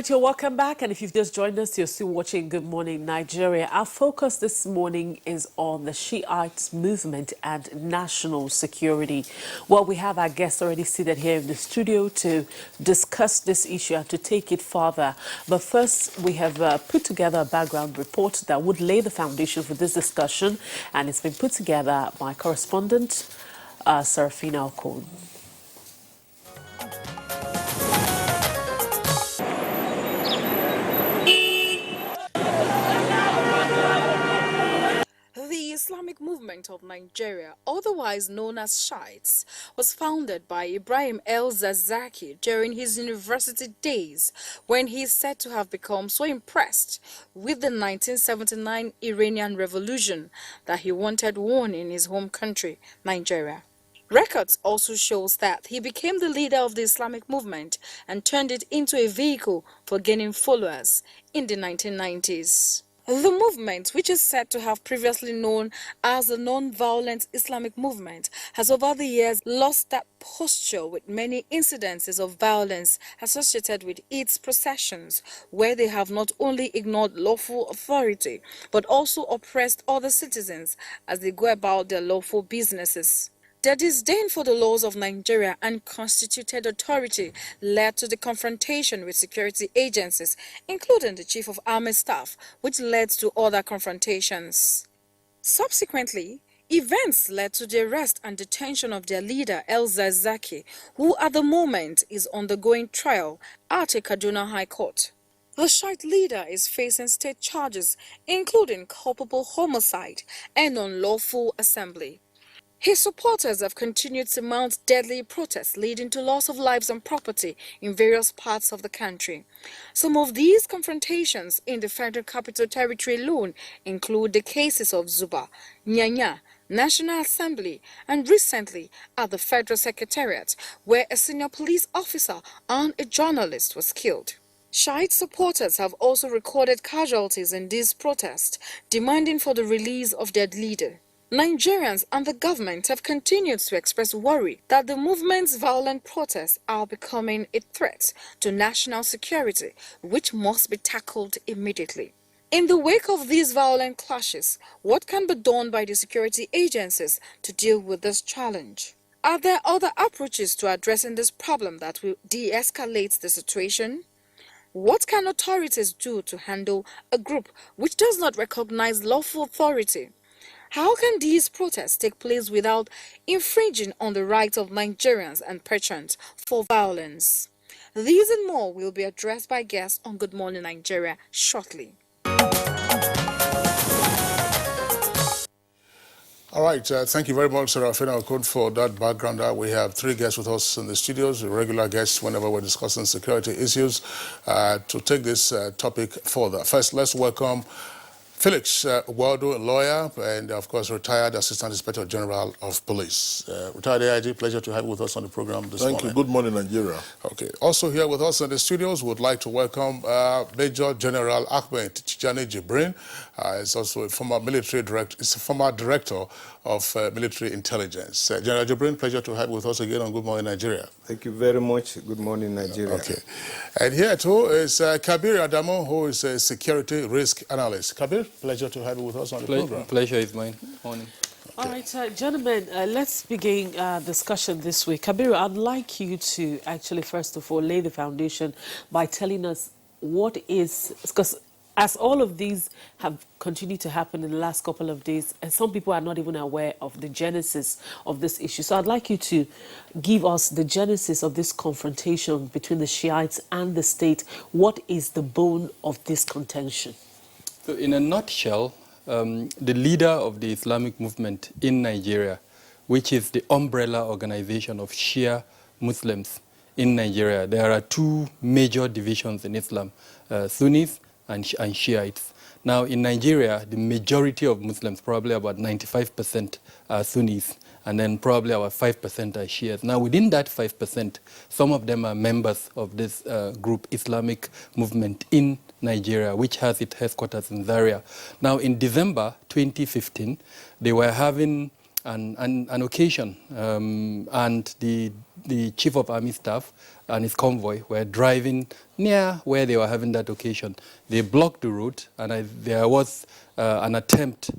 right, you're welcome back. And if you've just joined us, you're still watching Good Morning Nigeria. Our focus this morning is on the Shiite movement and national security. Well, we have our guests already seated here in the studio to discuss this issue and to take it further. But first, we have put together a background report that would lay the foundation for this discussion. And it's been put together by correspondent Serafina Okon. The Islamic movement of Nigeria, otherwise known as Shiites, was founded by Ibrahim el-Zakzaky during his university days, when he is said to have become so impressed with the 1979 Iranian Revolution that he wanted one in his home country, Nigeria. Records also shows that he became the leader of the Islamic movement and turned it into a vehicle for gaining followers in the 1990s. The movement, which is said to have previously known as the non-violent Islamic movement, has over the years lost that posture, with many incidences of violence associated with its processions, where they have not only ignored lawful authority, but also oppressed other citizens as they go about their lawful businesses. Their disdain for the laws of Nigeria and constituted authority led to the confrontation with security agencies, including the Chief of Army Staff, which led to other confrontations. Subsequently, events led to the arrest and detention of their leader, el-Zakzaky, who at the moment is undergoing trial at a Kaduna High Court. The Shiite leader is facing state charges, including culpable homicide and unlawful assembly. His supporters have continued to mount deadly protests, leading to loss of lives and property in various parts of the country. Some of these confrontations in the Federal Capital Territory alone include the cases of Zuba, Nyanya, National Assembly, and recently at the Federal Secretariat, where a senior police officer and a journalist was killed. Shiite supporters have also recorded casualties in these protests, demanding for the release of their leader. Nigerians and the government have continued to express worry that the movement's violent protests are becoming a threat to national security, which must be tackled immediately. In the wake of these violent clashes, what can be done by the security agencies to deal with this challenge? Are there other approaches to addressing this problem that will de-escalate the situation? What can authorities do to handle a group which does not recognize lawful authority? How can these protests take place without infringing on the rights of Nigerians and patrons for violence? These and more will be addressed by guests on Good Morning Nigeria shortly. All right, thank you very much, Serafina Okon, for that background. We have three guests with us in the studios, regular guests whenever we're discussing security issues, to take this topic further. First, let's welcome Felix Waldo, lawyer, and of course, retired Assistant Inspector General of Police. Retired AIG, pleasure to have you with us on the program this morning. Thank you. Good morning, Nigeria. Okay. Also here with us in the studios, would like to welcome Major General Ahmed Tijani Jibrin. He's also a former military director. He's a former director of military intelligence. General Jibrin, pleasure to have you with us again on Good Morning Nigeria. Thank you very much. Good morning, Nigeria. Okay. And here too is Kabir Adamo, who is a security risk analyst. Kabir, pleasure to have you with us on the program. Pleasure is mine. Morning. All right, gentlemen, let's begin discussion this week. Kabir, I'd like you to actually, first of all, lay the foundation by telling us what is, because as all of these have continued to happen in the last couple of days, and some people are not even aware of the genesis of this issue. So I'd like you to give us the genesis of this confrontation between the Shiites and the state. What is the bone of this contention? So in a nutshell, the leader of the Islamic movement in Nigeria, which is the umbrella organization of Shia Muslims in Nigeria, there are two major divisions in Islam, Sunnis and Shiites. Now in Nigeria, the majority of Muslims, probably about 95%, are Sunnis, and then probably about 5% are Shiites. Now within that 5%, some of them are members of this group, Islamic movement in Nigeria, which has its headquarters in Zaria. Now in December 2015, they were having an occasion, and the chief of army staff and his convoy were driving near where they were having that occasion. They blocked the road, and there was an attempt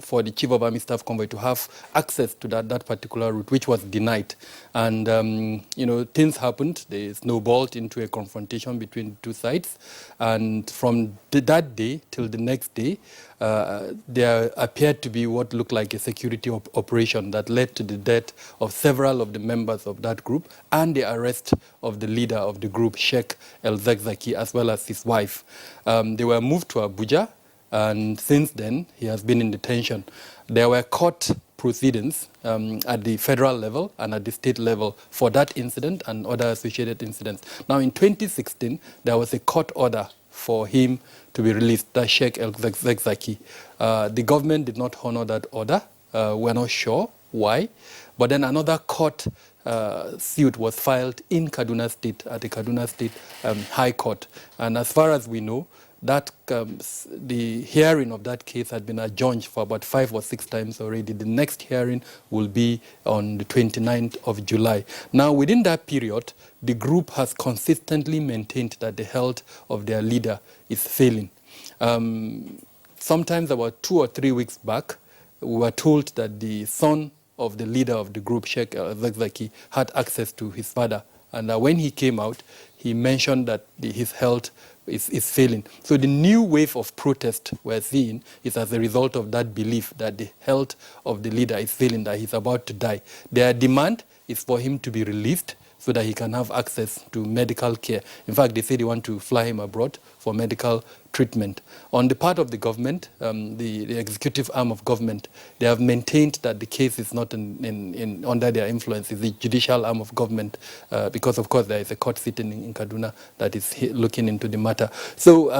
for the chief of army staff convoy to have access to that particular route, which was denied. And things happened. They snowballed into a confrontation between the two sides. And from that day till the next day, there appeared to be what looked like a security operation that led to the death of several of the members of that group and the arrest of the leader of the group, Sheikh El-Zakzaki, as well as his wife. They were moved to Abuja. And since then, he has been in detention. There were court proceedings at the federal level and at the state level for that incident and other associated incidents. Now, in 2016, there was a court order for him to be released, that Sheikh El-Zakzaki. The government did not honor that order. We're not sure why. But then another court suit was filed in Kaduna State at the Kaduna State High Court. And as far as we know, that the hearing of that case had been adjourned for about 5 or 6 times already. The next hearing will be on the 29th of July. Now, within that period, the group has consistently maintained that the health of their leader is failing. Sometimes about 2 or 3 weeks back, we were told that the son of the leader of the group, Sheikh El-Zakzaki, had access to his father. And when he came out, he mentioned that his health is failing. So the new wave of protest we're seeing is as a result of that belief that the health of the leader is failing, that he's about to die. Their demand is for him to be released so that he can have access to medical care. In fact, they say they want to fly him abroad for medical treatment. On the part of the government, the executive arm of government, they have maintained that the case is not under their influence. It's the judicial arm of government, because, of course, there is a court sitting in Kaduna that is looking into the matter. So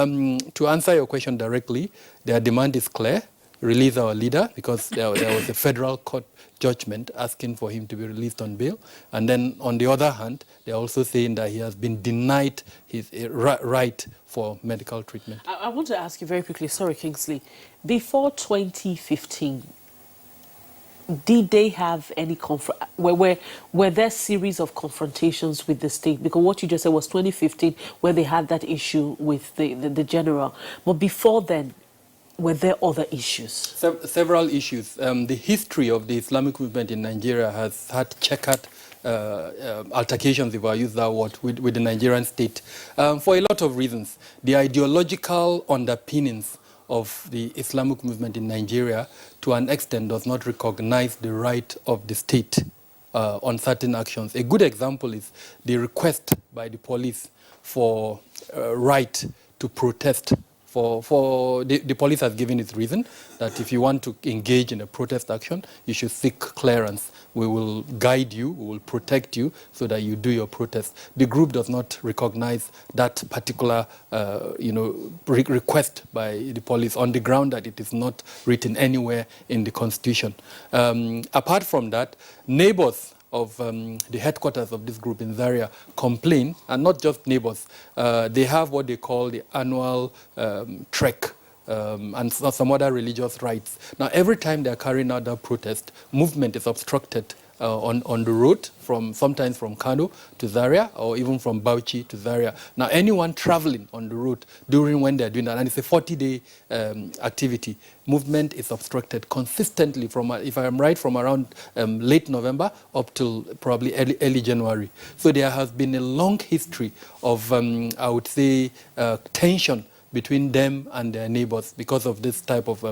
to answer your question directly, their demand is clear. Release our leader, because there was a federal court judgment asking for him to be released on bail. And then on the other hand, they're also saying that he has been denied his right for medical treatment. I want to ask you very quickly, sorry, Kingsley, before 2015, did they have any were there series of confrontations with the state? Because what you just said was 2015, where they had that issue with the general. But before then, were there other issues? Several issues. The history of the Islamic movement in Nigeria has had checkered altercations, if I use that word, with the Nigerian state for a lot of reasons. The ideological underpinnings of the Islamic movement in Nigeria, to an extent, does not recognize the right of the state on certain actions. A good example is the request by the police for right to protest. The police has given its reason that if you want to engage in a protest action, you should seek clearance. We will guide you, we will protect you so that you do your protest. The group does not recognize that particular request by the police on the ground that it is not written anywhere in the Constitution. Apart from that, neighbors of the headquarters of this group in Zaria complain, and not just neighbors, they have what they call the annual trek and some other religious rites. Now, every time they're carrying out that protest, movement is obstructed on the road, sometimes from Kano to Zaria, or even from Bauchi to Zaria. Now, anyone traveling on the road during when they're doing that, and it's a 40-day activity, movement is obstructed consistently from, if I am right, from around late November up till probably early January. So there has been a long history of, I would say, tension between them and their neighbors because of this type of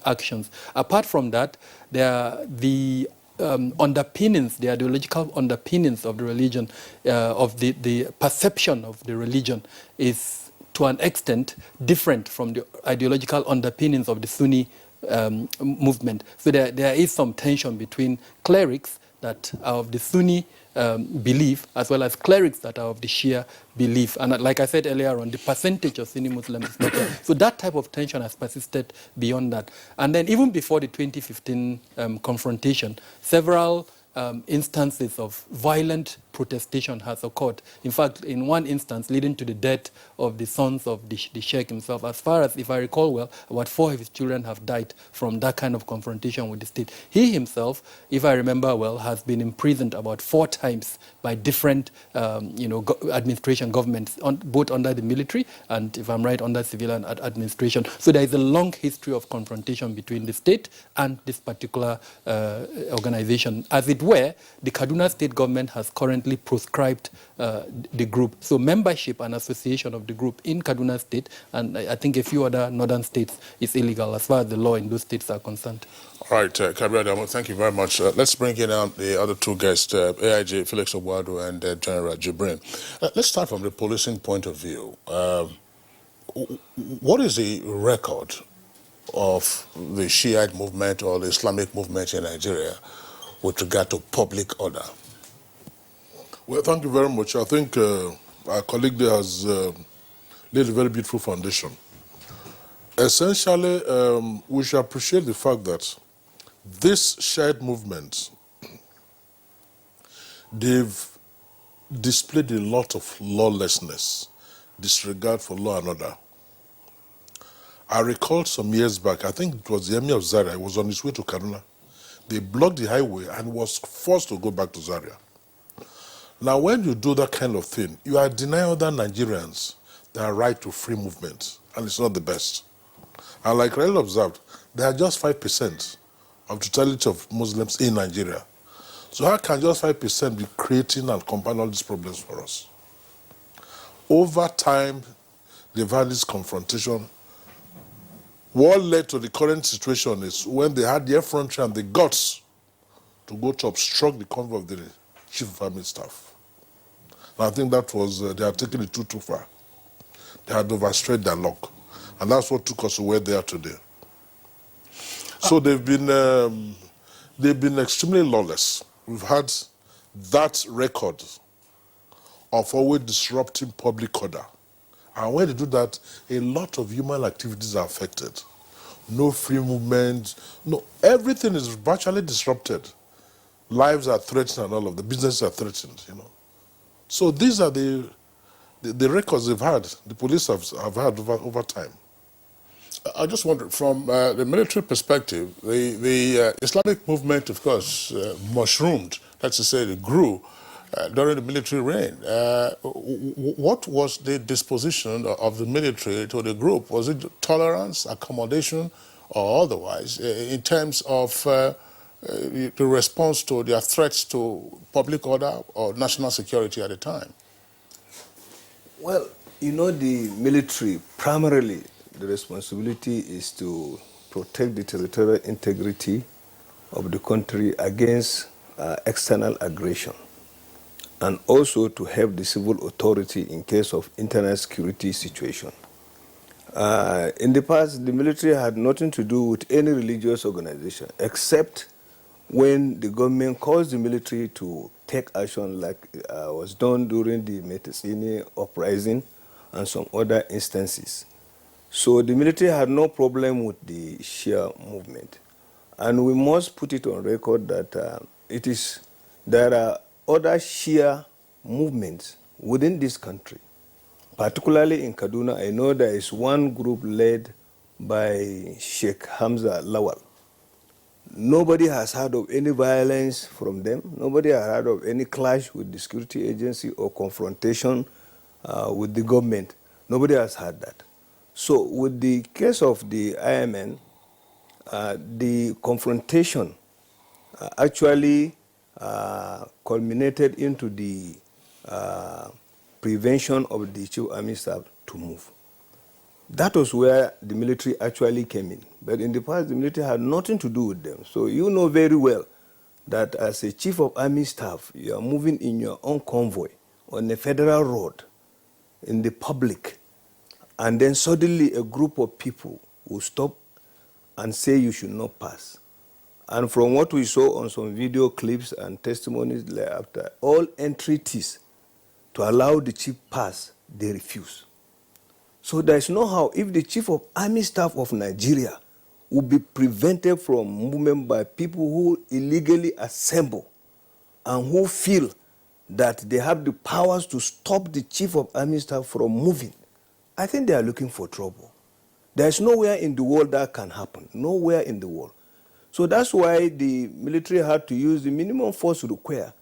actions. Apart from that, the underpinnings, the ideological underpinnings of the religion, of the perception of the religion, is to an extent different from the ideological underpinnings of the Sunni movement. So there is some tension between clerics that are of the Sunni belief, as well as clerics that are of the Shia belief. And like I said earlier on, the percentage of Sunni Muslims is not there. So that type of tension has persisted beyond that. And then even before the 2015 confrontation, several instances of violent protestation has occurred. In fact, in one instance, leading to the death of the sons of the Sheikh himself, as far as, if I recall well, about 4 of his children have died from that kind of confrontation with the state. He himself, if I remember well, has been imprisoned about 4 times by different administration governments, both under the military and, if I'm right, under civilian administration. So there is a long history of confrontation between the state and this particular organization. As it were, the Kaduna state government has currently proscribed the group. So membership and association of the group in Kaduna state, and I think a few other northern states, is illegal as far as the law in those states are concerned. All right, Kabir Adamo, thank you very much. Let's bring in the other 2 guests, AIG Felix Obuado and General Jibrin. Let's start from the policing point of view. What is the record of the Shiite movement or the Islamic movement in Nigeria with regard to public order? Well, thank you very much. I think our colleague there has laid a very beautiful foundation. Essentially, we should appreciate the fact that this Shiite movement, they've displayed a lot of lawlessness, disregard for law and order. I recall some years back, I think it was the Emir of Zaria, he was on his way to Kaduna. They blocked the highway and was forced to go back to Zaria. Now, when you do that kind of thing, you are denying other Nigerians their right to free movement, and it's not the best. And like Rael observed, there are just 5% of totality of Muslims in Nigeria. So how can just 5% be creating and compounding all these problems for us? Over time, they've had this confrontation. What led to the current situation is when they had the effrontery and the guts to go to obstruct the convoy of the Chief of Army Staff. And I think that was, they had taken it too far. They had overstretched their luck. And that's what took us to where they are today. So they've been extremely lawless. We've had that record of always disrupting public order. And when they do that, a lot of human activities are affected. No free movement, no, everything is virtually disrupted. Lives are threatened and all of the businesses are threatened, you know. So these are the records they've had, the police have had over time. I just wonder, from the military perspective, the Islamic movement, of course, mushroomed, that's to say, it grew during the military reign. What was the disposition of the military to the group? Was it tolerance, accommodation, or otherwise, in terms of the response to their threats to public order or national security at the time? Well, you know, the military, primarily, the responsibility is to protect the territorial integrity of the country against external aggression, and also to help the civil authority in case of internal security situation. In the past, the military had nothing to do with any religious organization, except when the government caused the military to take action like was done during the Metesini uprising and some other instances. So the military had no problem with the Shia movement. And we must put it on record that there are other Shia movements within this country. Particularly in Kaduna, I know there is one group led by Sheikh Hamza Lawal. Nobody has heard of any violence from them. Nobody has heard of any clash with the security agency or confrontation with the government. Nobody has heard that. So with the case of the IMN, the confrontation actually culminated into the prevention of the Chief Army Staff to move. That was where the military actually came in. But in the past, the military had nothing to do with them. So you know very well that as a Chief of Army Staff, you are moving in your own convoy on a federal road in the public, and then suddenly a group of people will stop and say you should not pass. And from what we saw on some video clips and testimonies thereafter, all entreaties to allow the chief pass, they refuse. So there is no how, if the Chief of Army Staff of Nigeria will be prevented from movement by people who illegally assemble and who feel that they have the powers to stop the chief of army staff from moving, I think they are looking for trouble. There's nowhere in the world that can happen, nowhere in the world. So that's why the military had to use the minimum force required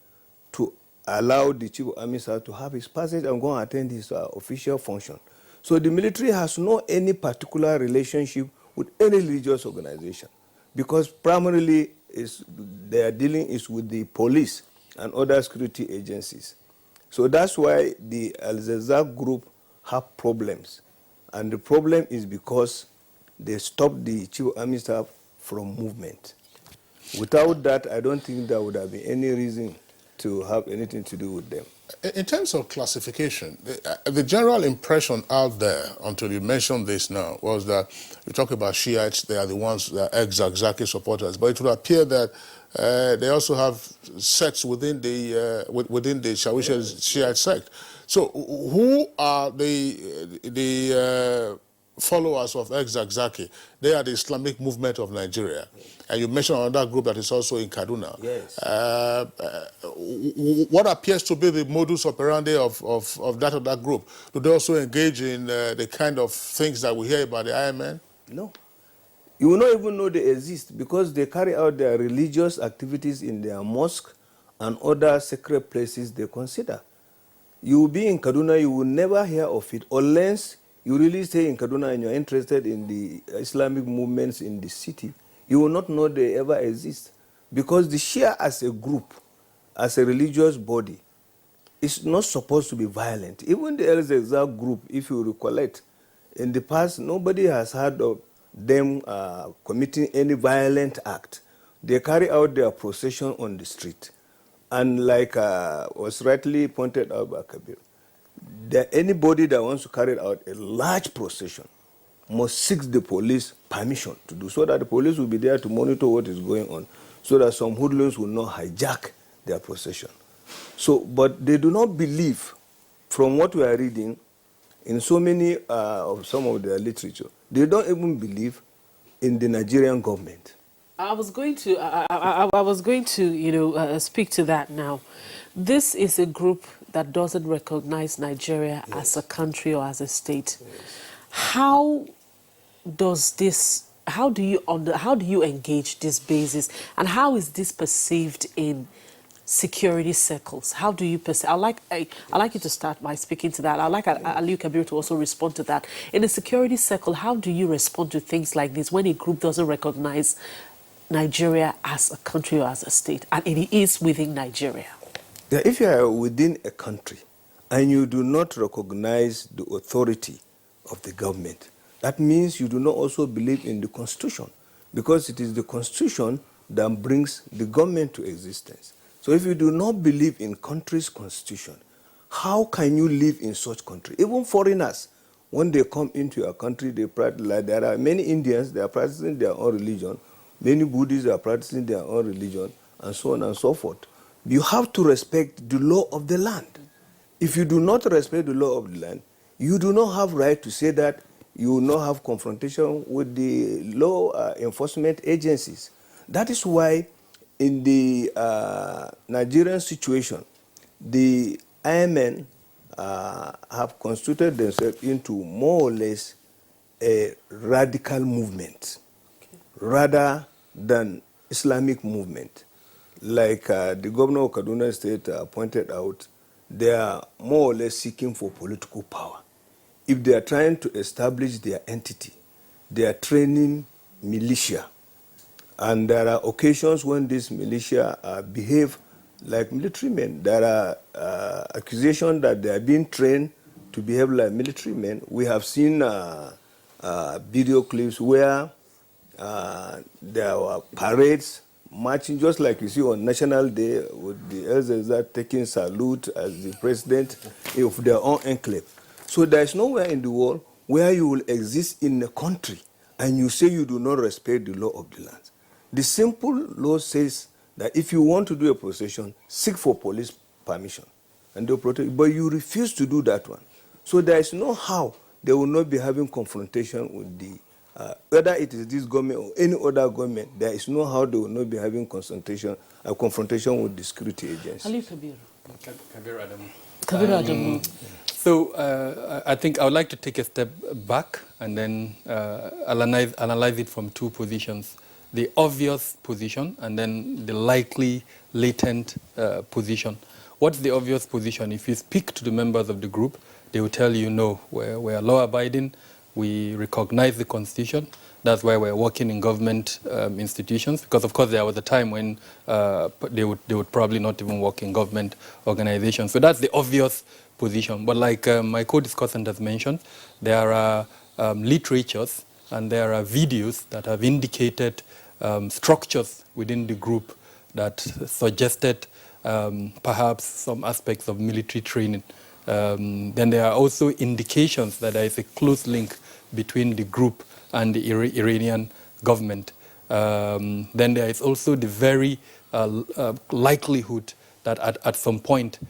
to allow the chief of army staff to have his passage and go and attend his official function. So the military has no any particular relationship with any religious organization, because primarily their dealing is with the police and other security agencies. So that's why the Al-Zazak group have problems. And the problem is because they stopped the chief of army staff from movement. Without that, I don't think there would have been any reason to have anything to do with them. In terms of classification, the general impression out there, until you mentioned this now, was that you talk about Shiites, they are the ones that are ex-Zakzaki supporters, but it would appear that they also have sects within the shall we say, Shiite sect. So who are the followers of ex-Zakzaki? They are the Islamic movement of Nigeria. And you mentioned another group that is also in Kaduna. Yes. What appears to be the modus operandi of that group? Do they also engage in the kind of things that we hear about the IMN? No. You will not even know they exist, because they carry out their religious activities in their mosque and other sacred places they consider. You will be in Kaduna, you will never hear of it, unless you really stay in Kaduna and you're interested in the Islamic movements in the city. You will not know they ever exist, because the Shia as a group, as a religious body, is not supposed to be violent. Even the El-Zazak group, if you recollect, in the past, nobody has heard of them committing any violent act. They carry out their procession on the street. And like was rightly pointed out by Kabir, anybody that wants to carry out a large procession must seek the police permission to do, so that the police will be there to monitor what is going on, so that some hoodlums will not hijack their procession. So, but they do not believe, from what we are reading in so many of some of their literature, they don't even believe in the Nigerian government. I was going to, speak to that now. This is a group that doesn't recognize Nigeria as a country or as a state. Yes. How do you engage this basis, and how is this perceived in security circles? How do you perceive? I like you to start by speaking to that. I'd like Aliyu Kabir to also respond to that. In a security circle, how do you respond to things like this when a group doesn't recognize Nigeria as a country or as a state, and it is within Nigeria? Yeah, if you are within a country and you do not recognize the authority of the government, that means you do not also believe in the Constitution, because it is the Constitution that brings the government to existence. So if you do not believe in country's constitution, how can you live in such country? Even foreigners, when they come into your country, they practice, like there are many Indians, they are practicing their own religion, many Buddhists are practicing their own religion, and so on and so forth. You have to respect the law of the land. If you do not respect the law of the land, you do not have right to say that you will not have confrontation with the law enforcement agencies. That is why in the Nigerian situation, the IMN have constituted themselves into more or less a radical movement, rather than Islamic movement. Like the governor of Kaduna State pointed out, they are more or less seeking for political power. If they are trying to establish their entity, they are training militia. And there are occasions when these militia behave like military men. There are accusations that they are being trained to behave like military men. We have seen video clips where there were parades marching, just like you see on National Day, with the elders taking salute as the president of their own enclave. So there is nowhere in the world where you will exist in a country and you say you do not respect the law of the land. The simple law says that if you want to do a procession, seek for police permission, and they'll protect you. But you refuse to do that one. So there is no how they will not be having confrontation with the, whether it is this government or any other government, there is no how they will not be having confrontation with the security agencies. Ali Kabir. Kabir Adamu. Kabiru Adamu. So I think I would like to take a step back and then analyze it from two positions. The obvious position and then the likely latent position. What's the obvious position? If you speak to the members of the group, they will tell you, no, we're law-abiding, we recognize the Constitution, that's why we're working in government institutions, because of course there was a time when they would probably not even work in government organizations. So that's the obvious position. But like my co-discussant has mentioned, there are literatures and there are videos that have indicated structures within the group that suggested perhaps some aspects of military training. Then there are also indications that there is a close link between the group and the Iranian government. Then there is also the very likelihood that at some point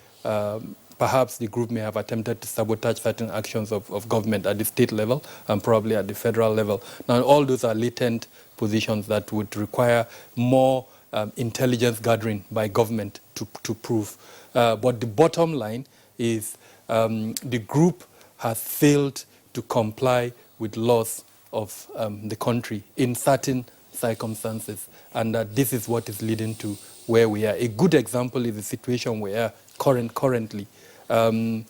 perhaps the group may have attempted to sabotage certain actions of government at the state level and probably at the federal level. Now, all those are latent positions that would require more intelligence gathering by government to prove. But the bottom line is the group has failed to comply with laws of the country in certain circumstances, and that this is what is leading to where we are. A good example is the situation we are currently. I've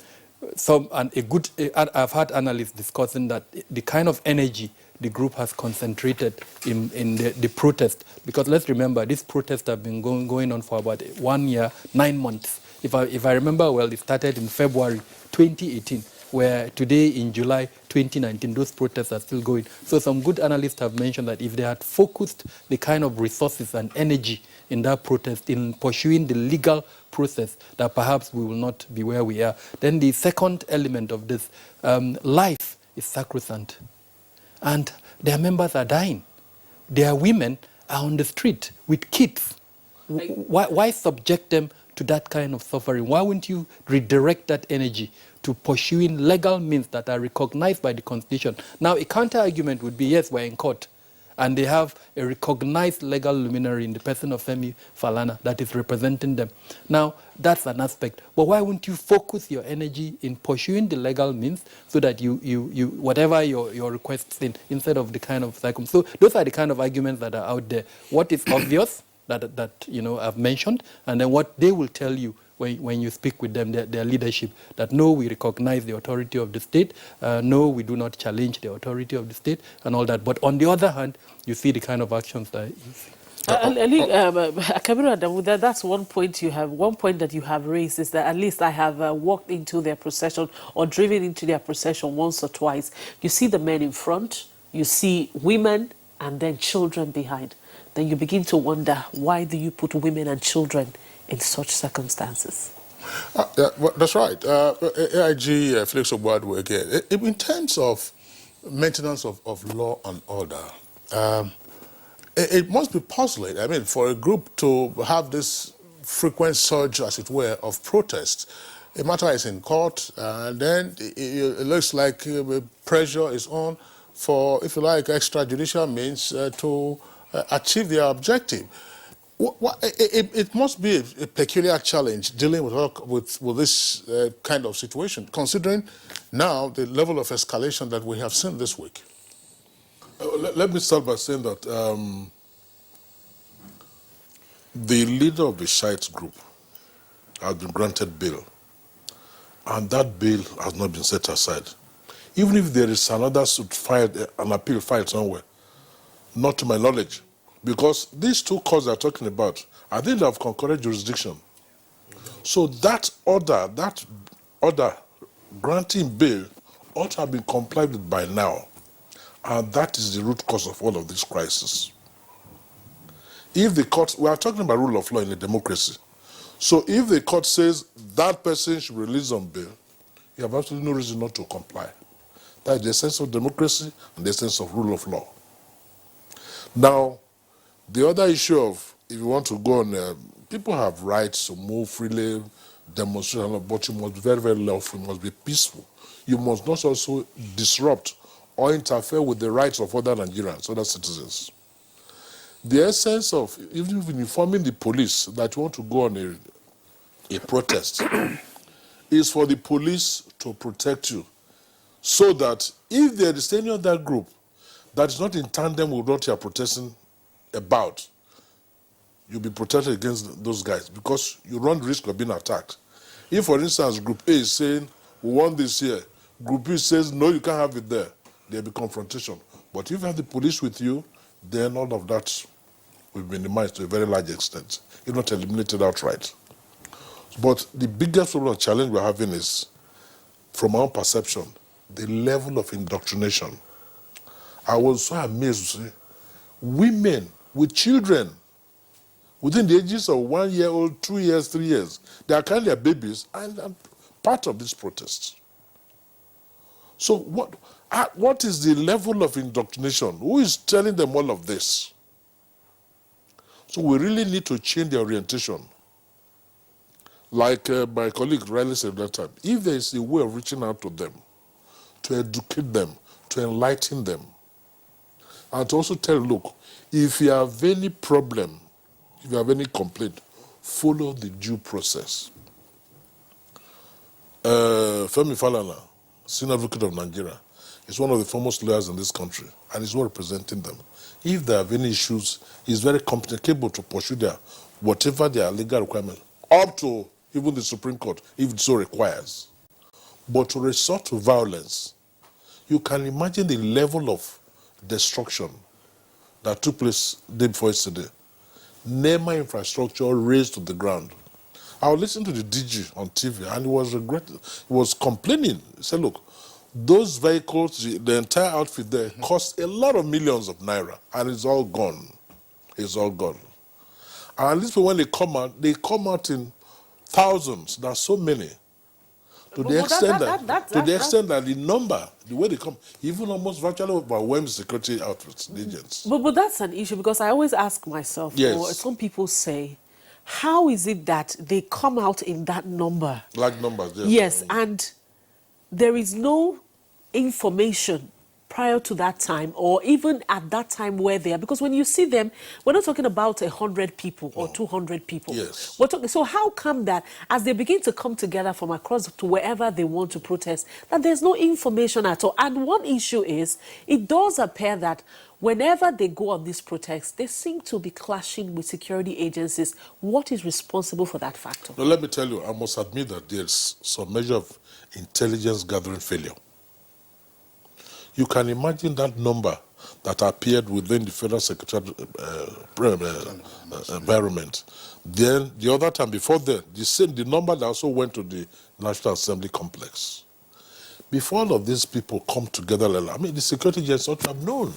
had analysts discussing that the kind of energy the group has concentrated in the protest, because let's remember, these protests have been going on for about 1 year, 9 months. If I remember well, it started in February 2018, where today in July 2019, those protests are still going. So some good analysts have mentioned that if they had focused the kind of resources and energy in that protest, in pursuing the legal process, that perhaps we will not be where we are. Then the second element of this, life is sacrosanct. And their members are dying. Their women are on the street with kids. Why subject them to that kind of suffering? Why wouldn't you redirect that energy to pursuing legal means that are recognized by the Constitution? Now, a counter-argument would be, yes, we're in court, and they have a recognized legal luminary in the person of Femi Falana that is representing them. Now, that's an aspect. But why wouldn't you focus your energy in pursuing the legal means so that you whatever your requests instead of the kind of circum? So those are the kind of arguments that are out there. What is obvious that I've mentioned, and then what they will tell you when you speak with them, their leadership, that no, we recognize the authority of the state, no, we do not challenge the authority of the state, and all that. But on the other hand, you see the kind of actions that you see. Kabiru Adamu, that's one point you have. One point that you have raised is that at least I have walked into their procession or driven into their procession once or twice. You see the men in front, you see women, and then children behind. Then you begin to wonder, why do you put women and children in such circumstances? Yeah, well, that's right. AIG Felix Obuadwe again. In terms of maintenance of law and order, it must be puzzling. I mean, for a group to have this frequent surge, as it were, of protest, a matter is in court, and then it looks like pressure is on for, if you like, extrajudicial means to achieve their objective. It must be a peculiar challenge dealing with this kind of situation, considering now the level of escalation that we have seen this week. Let me start by saying that the leader of the Shiite group has been granted bail, and that bail has not been set aside. Even if there is another suit filed, an appeal filed somewhere, not to my knowledge, because these two courts they're talking about, I think they have concurrent jurisdiction. So that order granting bail ought to have been complied with by now. And that is the root cause of all of this crisis. If the court, we are talking about rule of law in a democracy. So if the court says that person should be released on bail, you have absolutely no reason not to comply. That is the essence of democracy and the essence of rule of law. Now, the other issue of, if you want to go on, people have rights to move freely, demonstrate, but you must be very, very lawful, you must be peaceful. You must not also disrupt or interfere with the rights of other Nigerians, other citizens. The essence of even informing the police that you want to go on a protest is for the police to protect you, so that if there is any other group that is not in tandem with what you are protesting about, you'll be protected against those guys, because you run the risk of being attacked. If, for instance, Group A is saying, we want this here, Group B says, no, you can't have it there, there'll be confrontation. But if you have the police with you, then all of that will be minimized to a very large extent, if not eliminated outright. But the biggest problem, challenge we're having is, from our perception, the level of indoctrination. I was so amazed to see women with children within the ages of 1 year old, 2 years, 3 years. They are carrying their babies and part of this protest. So what is the level of indoctrination? Who is telling them all of this? So we really need to change the orientation. Like my colleague Riley said that time, if there is a way of reaching out to them, to educate them, to enlighten them, and to also tell, look, if you have any problem, if you have any complaint, follow the due process. Femi Falana, senior advocate of Nigeria, is one of the foremost lawyers in this country, and is well representing them. If they have any issues, he's very competent, capable to pursue their, whatever their legal requirement, up to even the Supreme Court, if it so requires. But to resort to violence, you can imagine the level of destruction that took place the day before yesterday. NEMA infrastructure razed to the ground. I was listening to the DG on TV, and he was complaining. He said, look, those vehicles, the entire outfit there, cost a lot of millions of naira, and it's all gone. It's all gone. And at least when they come out in thousands. There are so many. To the extent that the number, the way they come, even almost virtually overwhelms security outfits, the agents. But that's an issue, because I always ask myself, yes, or some people say, how is it that they come out in that number? Large numbers, yes. Yes, and there is no information prior to that time, or even at that time where they are. Because when you see them, we're not talking about 100 people or 200 people. Yes. We're talking, so how come that as they begin to come together from across to wherever they want to protest, that there's no information at all? And one issue is, it does appear that whenever they go on these protests, they seem to be clashing with security agencies. What is responsible for that factor? Now, let me tell you, I must admit that there's some measure of intelligence gathering failure. You can imagine that number that appeared within the Federal Secretariat environment. Then, the other time before that, the number that also went to the National Assembly complex. Before all of these people come together, I mean, the security agents ought to have known.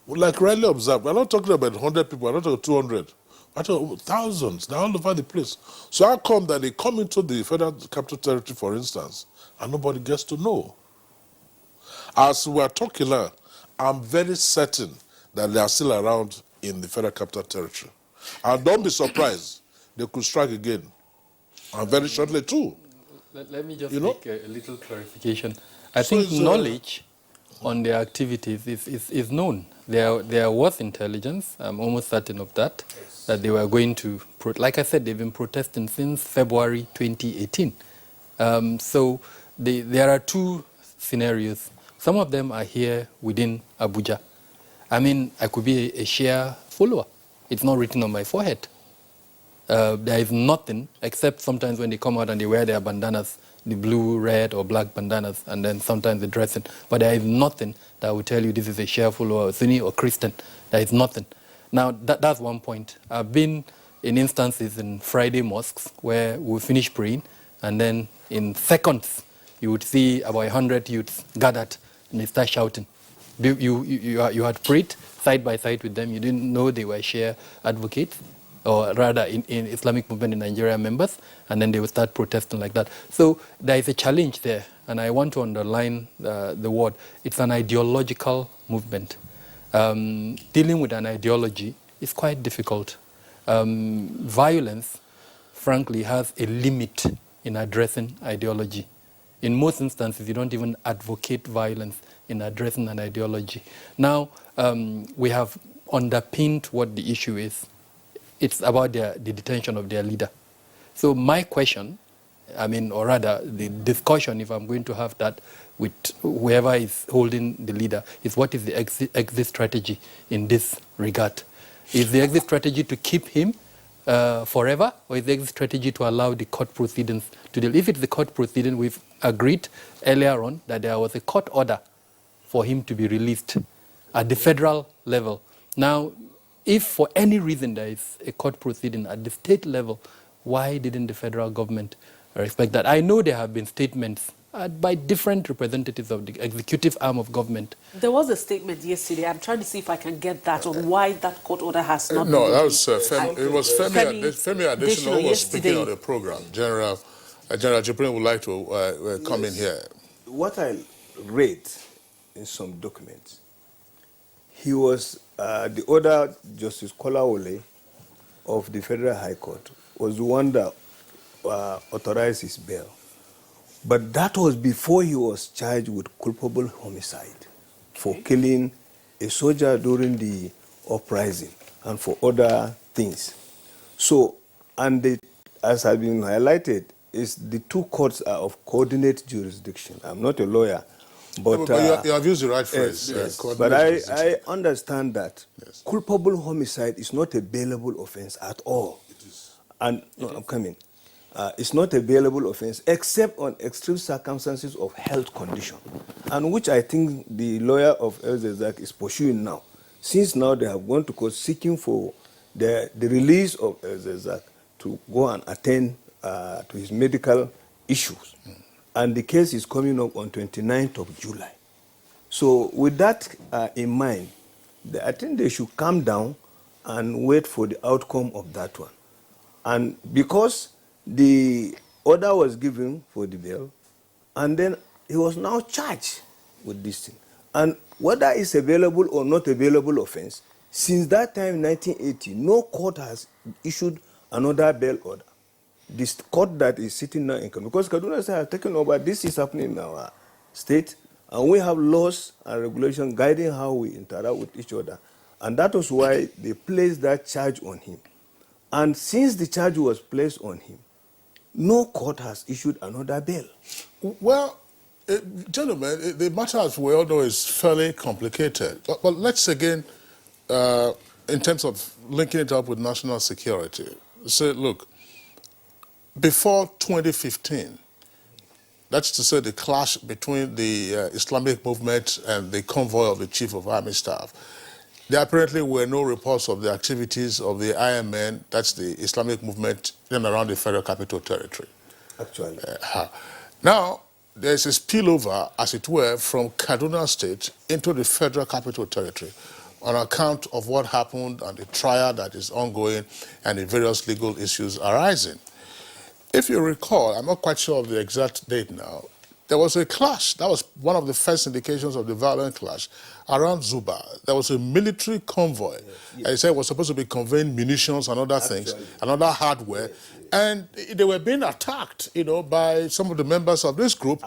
Like Riley observed, we're not talking about 100 people, we're not talking 200. We're talking thousands, they're all over the place. So how come that they come into the Federal Capital Territory, for instance, and nobody gets to know? As we're talking now, I'm very certain that they are still around in the Federal Capital Territory. And don't be surprised, they could strike again. And very shortly too. Let me just make a little clarification. I think knowledge on their activities is known. There was intelligence, I'm almost certain of that, that they were going to, like I said, they've been protesting since February 2018. So there are two scenarios. Some of them are here within Abuja. I mean, I could be a Shia follower. It's not written on my forehead. There is nothing, except sometimes when they come out and they wear their bandanas, the blue, red, or black bandanas, and then sometimes they dress it. But there is nothing that will tell you this is a Shia follower, or Sunni, or Christian. There is nothing. Now, that's one point. I've been in instances in Friday mosques where we finish praying, and then in seconds, you would see about 100 youths gathered, and they start shouting. You had prayed side by side with them. You didn't know they were Shia advocates, or rather in Islamic movement in Nigeria members, and then they would start protesting like that. So there is a challenge there, and I want to underline the word. It's an ideological movement. Dealing with an ideology is quite difficult. Violence, frankly, has a limit in addressing ideology. In most instances, you don't even advocate violence in addressing an ideology. Now, we have underpinned what the issue is. It's about the detention of their leader. So my question, I mean, or rather the discussion, if I'm going to have that with whoever is holding the leader, is what is the exit strategy in this regard? Is the exit strategy to keep him forever, or is the exit strategy to allow the court proceedings to deal? If it's the court proceeding, we've agreed earlier on that there was a court order for him to be released at the federal level. Now, if for any reason there is a court proceeding at the state level, why didn't the federal government respect that? I know there have been statements by different representatives of the executive arm of government. There was a statement yesterday. I'm trying to see if I can get that on why that court order has not been No, that released. was it was Femi Adesina who was speaking on the program. General Jibrin would like to come in here. What I read in some documents, he was the other Justice Kolawole of the Federal High Court was the one that authorized his bail. But that was before he was charged with culpable homicide for killing a soldier during the uprising and for other things. So, and as has been highlighted, is the two courts are of coordinate jurisdiction. I'm not a lawyer, but you have used the right phrase. Yes. But I understand that culpable homicide is not a bailable offense at all. It is. And no, I'm coming. It's not a bailable offense except on extreme circumstances of health condition, and which I think the lawyer of El Zazak is pursuing now. Since now they have gone to court seeking for the release of El Zazak to go and attend to his medical issues. And the case is coming up on 29th of July. So with that in mind, I think they should calm down and wait for the outcome of that one. And because the order was given for the bail, and then he was now charged with this thing. And whether it's available or not available offense, since that time in 1980, no court has issued another bail order. This court that is sitting now in Kaduna, because Kaduna State has taken over, this is happening in our state, and we have laws and regulations guiding how we interact with each other. And that was why they placed that charge on him. And since the charge was placed on him, no court has issued another bail. Well, gentlemen, the matter, as we all know, is fairly complicated. But let's again, in terms of linking it up with national security, say, look, before 2015, that's to say the clash between the Islamic movement and the convoy of the Chief of Army Staff, there apparently were no reports of the activities of the IMN, that's the Islamic movement, in and around the Federal Capital Territory. Actually. Now, there's a spillover, as it were, from Kaduna State into the Federal Capital Territory on account of what happened and the trial that is ongoing and the various legal issues arising. If you recall, I'm not quite sure of the exact date now, there was a clash. That was one of the first indications of the violent clash around Zuba. There was a military convoy. Yes. I said it was supposed to be conveying munitions and other things, and other hardware. And they were being attacked, by some of the members of this group.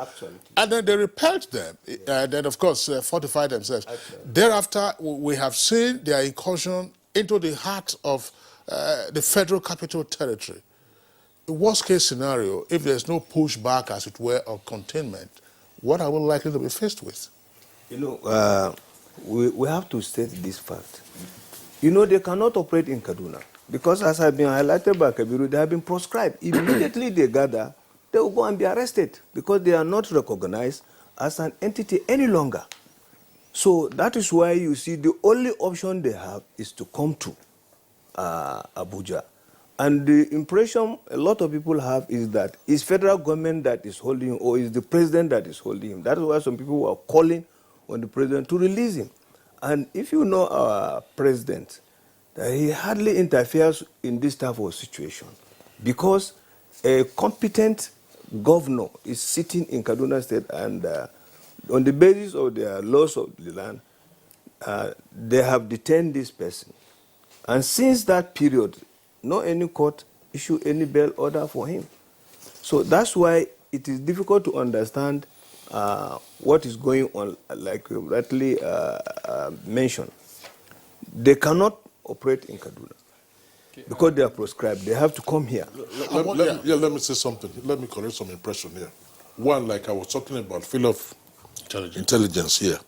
And then they repelled them. And then, of course, fortified themselves. Thereafter, we have seen their incursion into the heart of the Federal Capital Territory. The worst case scenario, if there's no pushback, as it were, or containment, what are we likely to be faced with? We have to state this fact. They cannot operate in Kaduna because, as has been highlighted by Kabiru, they have been proscribed. Immediately they gather, they will go and be arrested because they are not recognized as an entity any longer. So that is why you see the only option they have is to come to Abuja. And the impression a lot of people have is that it's federal government that is holding him or is the president that is holding him. That is why some people are calling on the president to release him. And if you know our president, that he hardly interferes in this type of situation because a competent governor is sitting in Kaduna State and on the basis of their laws of the land, they have detained this person. And since that period, no any court issue any bail order for him. So that's why it is difficult to understand what is going on, like you rightly mentioned. They cannot operate in Kaduna. because they are proscribed. They have to come here. Let me say something. Let me correct some impression here. One, like I was talking about, field of intelligence here.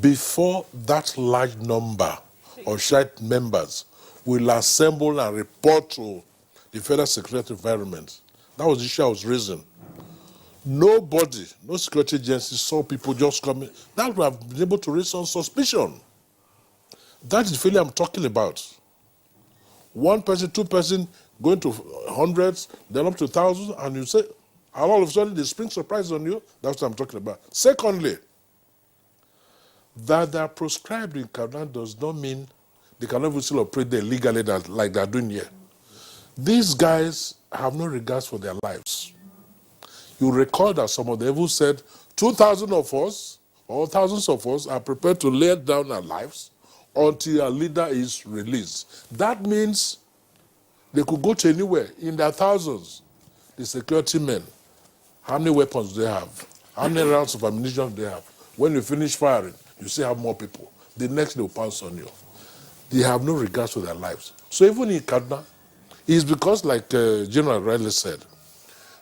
Before that large number of Shiite members will assemble and report to the Federal Security Environment, that was the issue I was raising. Nobody, no security agency saw people just coming. That would have been able to raise some suspicion. That is the feeling I'm talking about. One person, two person, going to hundreds, then up to thousands, and you say, and all of a sudden they spring surprise on you. That's what I'm talking about. Secondly, that they are proscribed in Kaduna does not mean they cannot even still operate there legally like they're doing here. These guys have no regards for their lives. You recall that some of them even said 2,000 of us, or thousands of us, are prepared to lay down our lives until our leader is released. That means they could go to anywhere in their thousands. The security men, how many weapons do they have? How many rounds of ammunition do they have? When you finish firing, you still have more people. The next they will pounce on you. They have no regards for their lives. So even in Kaduna, it's because, like General Riley said,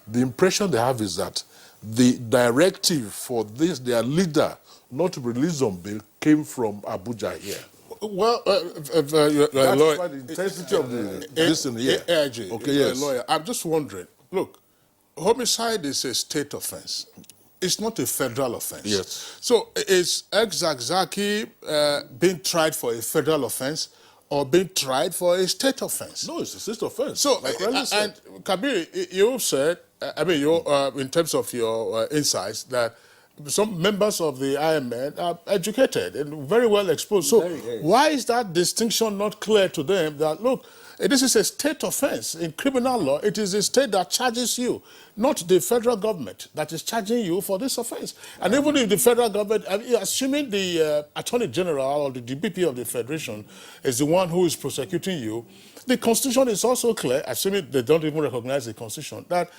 the impression they have is that the directive for this, their leader, not to release on bail, came from Abuja here. Well, That's why the intensity of the listen here. AIG, Okay, yes. lawyer, I'm just wondering, look, homicide is a state offense. It's not a federal offense. Yes. So is ex-Zakzaki being tried for a federal offense or being tried for a state offense? No, it's a state offense. So, like Riley said. and Kabir, you said, in terms of your insights, that some members of the IMN are educated and very well exposed. So why is that distinction not clear to them that, look, this is a state offense. In criminal law, it is a state that charges you, not the federal government that is charging you for this offense. And even if the federal government, assuming the Attorney General or the DPP of the Federation is the one who is prosecuting you, the Constitution is also clear, assuming they don't even recognize the Constitution, that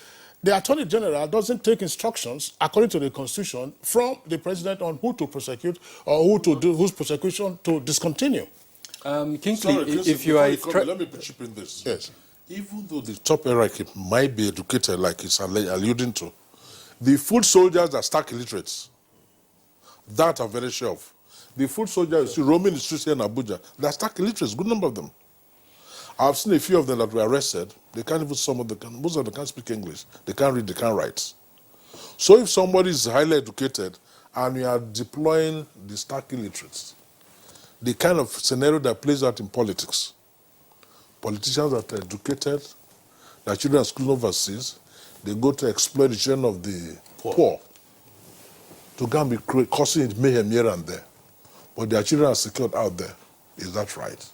the Attorney General doesn't take instructions, according to the Constitution, from the President on who to prosecute or who to do, whose prosecution to discontinue. Kingsley, Sorry, if you are... let me chip in this. Yes. Even though the top hierarchy might be educated, like it's alluding to, the foot soldiers are stark illiterates. That I'm very sure of. The foot soldiers you see roaming the streets here in Abuja, they're stark illiterates, good number of them. I've seen a few of them that were arrested. They can't even, most of them can't speak English. They can't read, they can't write. So if somebody is highly educated and you are deploying the stark illiterates, the kind of scenario that plays out in politics, politicians that are educated, their children are school overseas, they go to exploit the children of the poor to go and be causing mayhem here and there. But their children are secured out there. Is that right?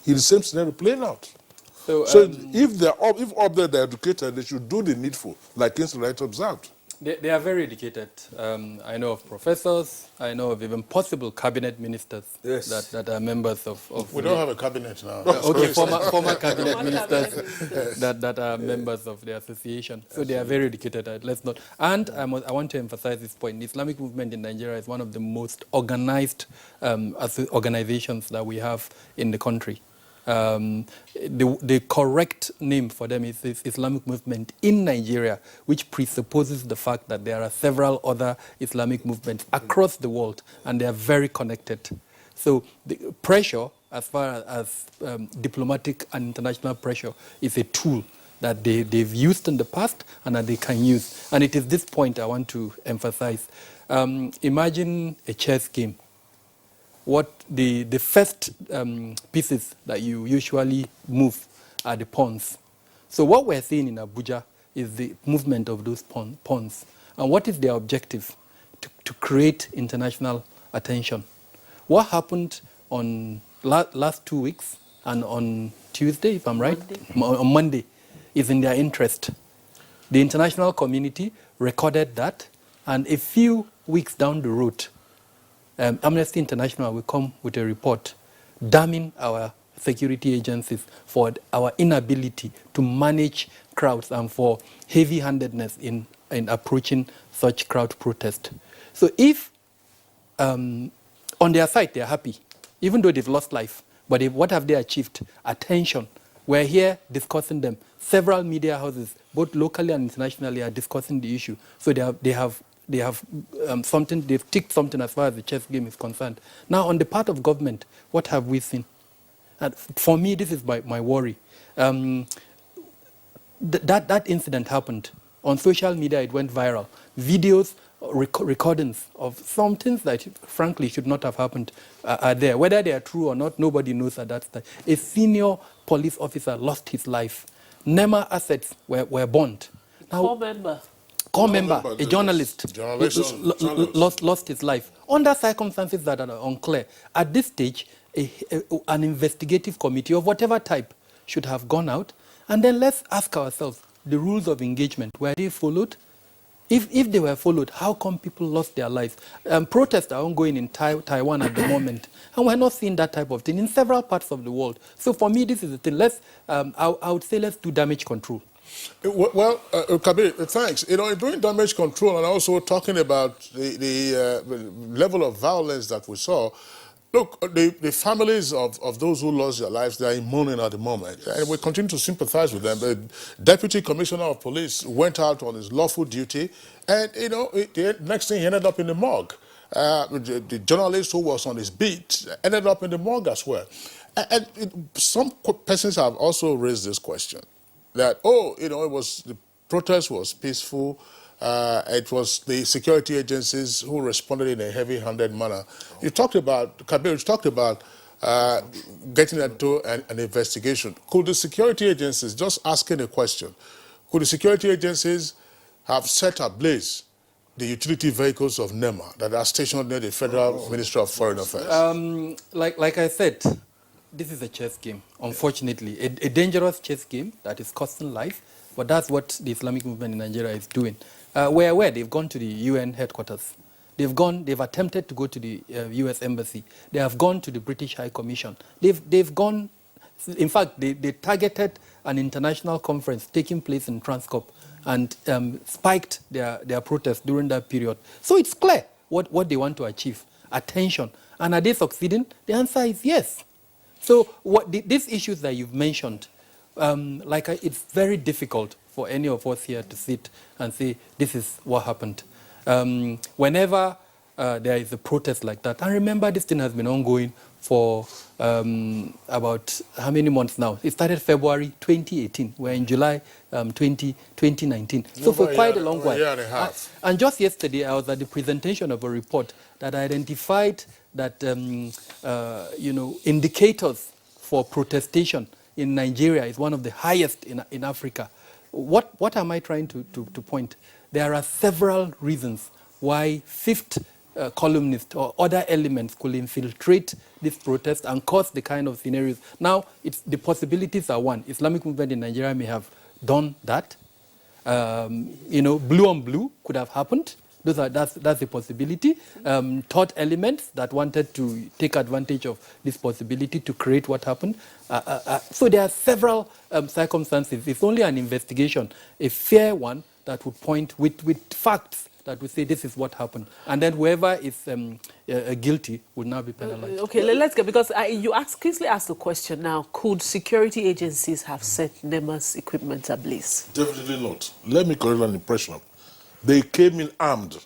It's the same scenario playing out. So if up there they're educated, they should do the needful, like Kingsley Wright observed. They are very educated. I know of professors. I know of even possible cabinet ministers that are members of... We don't have a cabinet now. Okay, former cabinet ministers that are members of the association. So they are very educated. Let's not... And I want to emphasize this point. The Islamic movement in Nigeria is one of the most organized organizations that we have in the country. The correct name for them is Islamic movement in Nigeria, which presupposes the fact that there are several other Islamic movements across the world, and they are very connected. So the pressure, as far as diplomatic and international pressure, is a tool that they've used in the past and that they can use. And it is this point I want to emphasize. Imagine a chess game. What the first pieces that you usually move are the pawns. So what we're seeing in Abuja is the movement of those pawns. And what is their objective? To create international attention. What happened on last 2 weeks and on Tuesday, if I'm right, on Monday, is in their interest. The international community recorded that, and a few weeks down the road, Amnesty International will come with a report damning our security agencies for our inability to manage crowds and for heavy-handedness in approaching such crowd protest. So if on their side they're happy, even though they've lost life, But what have they achieved? Attention. We're here discussing them. Several media houses, both locally and internationally, are discussing the issue. So they have something, they've ticked something as far as the chess game is concerned. Now, on the part of government, what have we seen? And for me, this is my worry. That incident happened. On social media, it went viral. Videos, recordings of some things that, frankly, should not have happened are there. Whether they are true or not, nobody knows at that time. A senior police officer lost his life. NEMA assets were burnt. Core member, a journalist, lost his life. Under circumstances that are unclear. At this stage, an investigative committee of whatever type should have gone out, and then let's ask ourselves, the rules of engagement, were they followed? If they were followed, how come people lost their lives? Protests are ongoing in Taiwan at the moment, and we're not seeing that type of thing in several parts of the world. So for me, this is the thing. I would say let's do damage control. Well, Kabir, thanks. You know, doing damage control and also talking about the level of violence that we saw, look, the families of those who lost their lives, they are in mourning at the moment, and we continue to sympathize with them. The Deputy Commissioner of Police went out on his lawful duty, and, you know, the next thing, he ended up in the morgue. The journalist who was on his beat ended up in the morgue as well. And some persons have also raised this question, that, oh, you know, the protest was peaceful. It was the security agencies who responded in a heavy-handed manner. You talked about, Kabir, you talked about getting into an investigation. Could the security agencies, just asking a question, could the security agencies have set ablaze the utility vehicles of NEMA that are stationed near the Federal Ministry of Foreign Affairs? Like I said, this is a chess game, unfortunately. A dangerous chess game that is costing life, but that's what the Islamic movement in Nigeria is doing. We're aware they've gone to the UN headquarters. They've attempted to go to the US Embassy. They have gone to the British High Commission. They've gone, in fact, they targeted an international conference taking place in Transcorp and spiked their protests during that period. So it's clear what they want to achieve, attention. And are they succeeding? The answer is yes. So these issues that you've mentioned, it's very difficult for any of us here to sit and say, this is what happened. Whenever there is a protest like that, and remember this thing has been ongoing for about how many months now? It started February 2018. We're in July 2019. So for quite a long while. A year and a half. And just yesterday, I was at the presentation of a report that identified that indicators for protestation in Nigeria is one of the highest in Africa. What am I trying to point? There are several reasons why fifth columnists or other elements could infiltrate this protest and cause the kind of scenarios. Now, the possibilities are one. Islamic movement in Nigeria may have done that. Blue on blue could have happened. That's a possibility. Thought elements that wanted to take advantage of this possibility to create what happened. So there are several circumstances. It's only an investigation, a fair one, that would point with facts that would say this is what happened. And then whoever is guilty would now be penalized. Okay, let's go, because you Kingsley asked the question now, could security agencies have set NEMA's equipment ablaze? Definitely not. Let me correct an impression. They came in armed.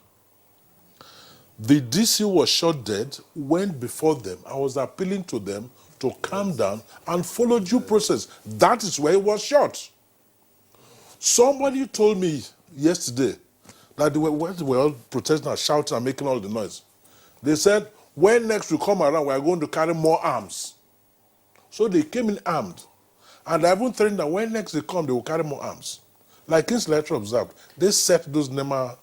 The DC was shot dead, went before them. I was appealing to them to calm down and follow due process. That is where he was shot. Somebody told me yesterday that they were all protesting and shouting and making all the noise. They said, when next we come around, we are going to carry more arms. So they came in armed. And I even threatened that when next they come, they will carry more arms. Like Kingsley observed, they set those NEMA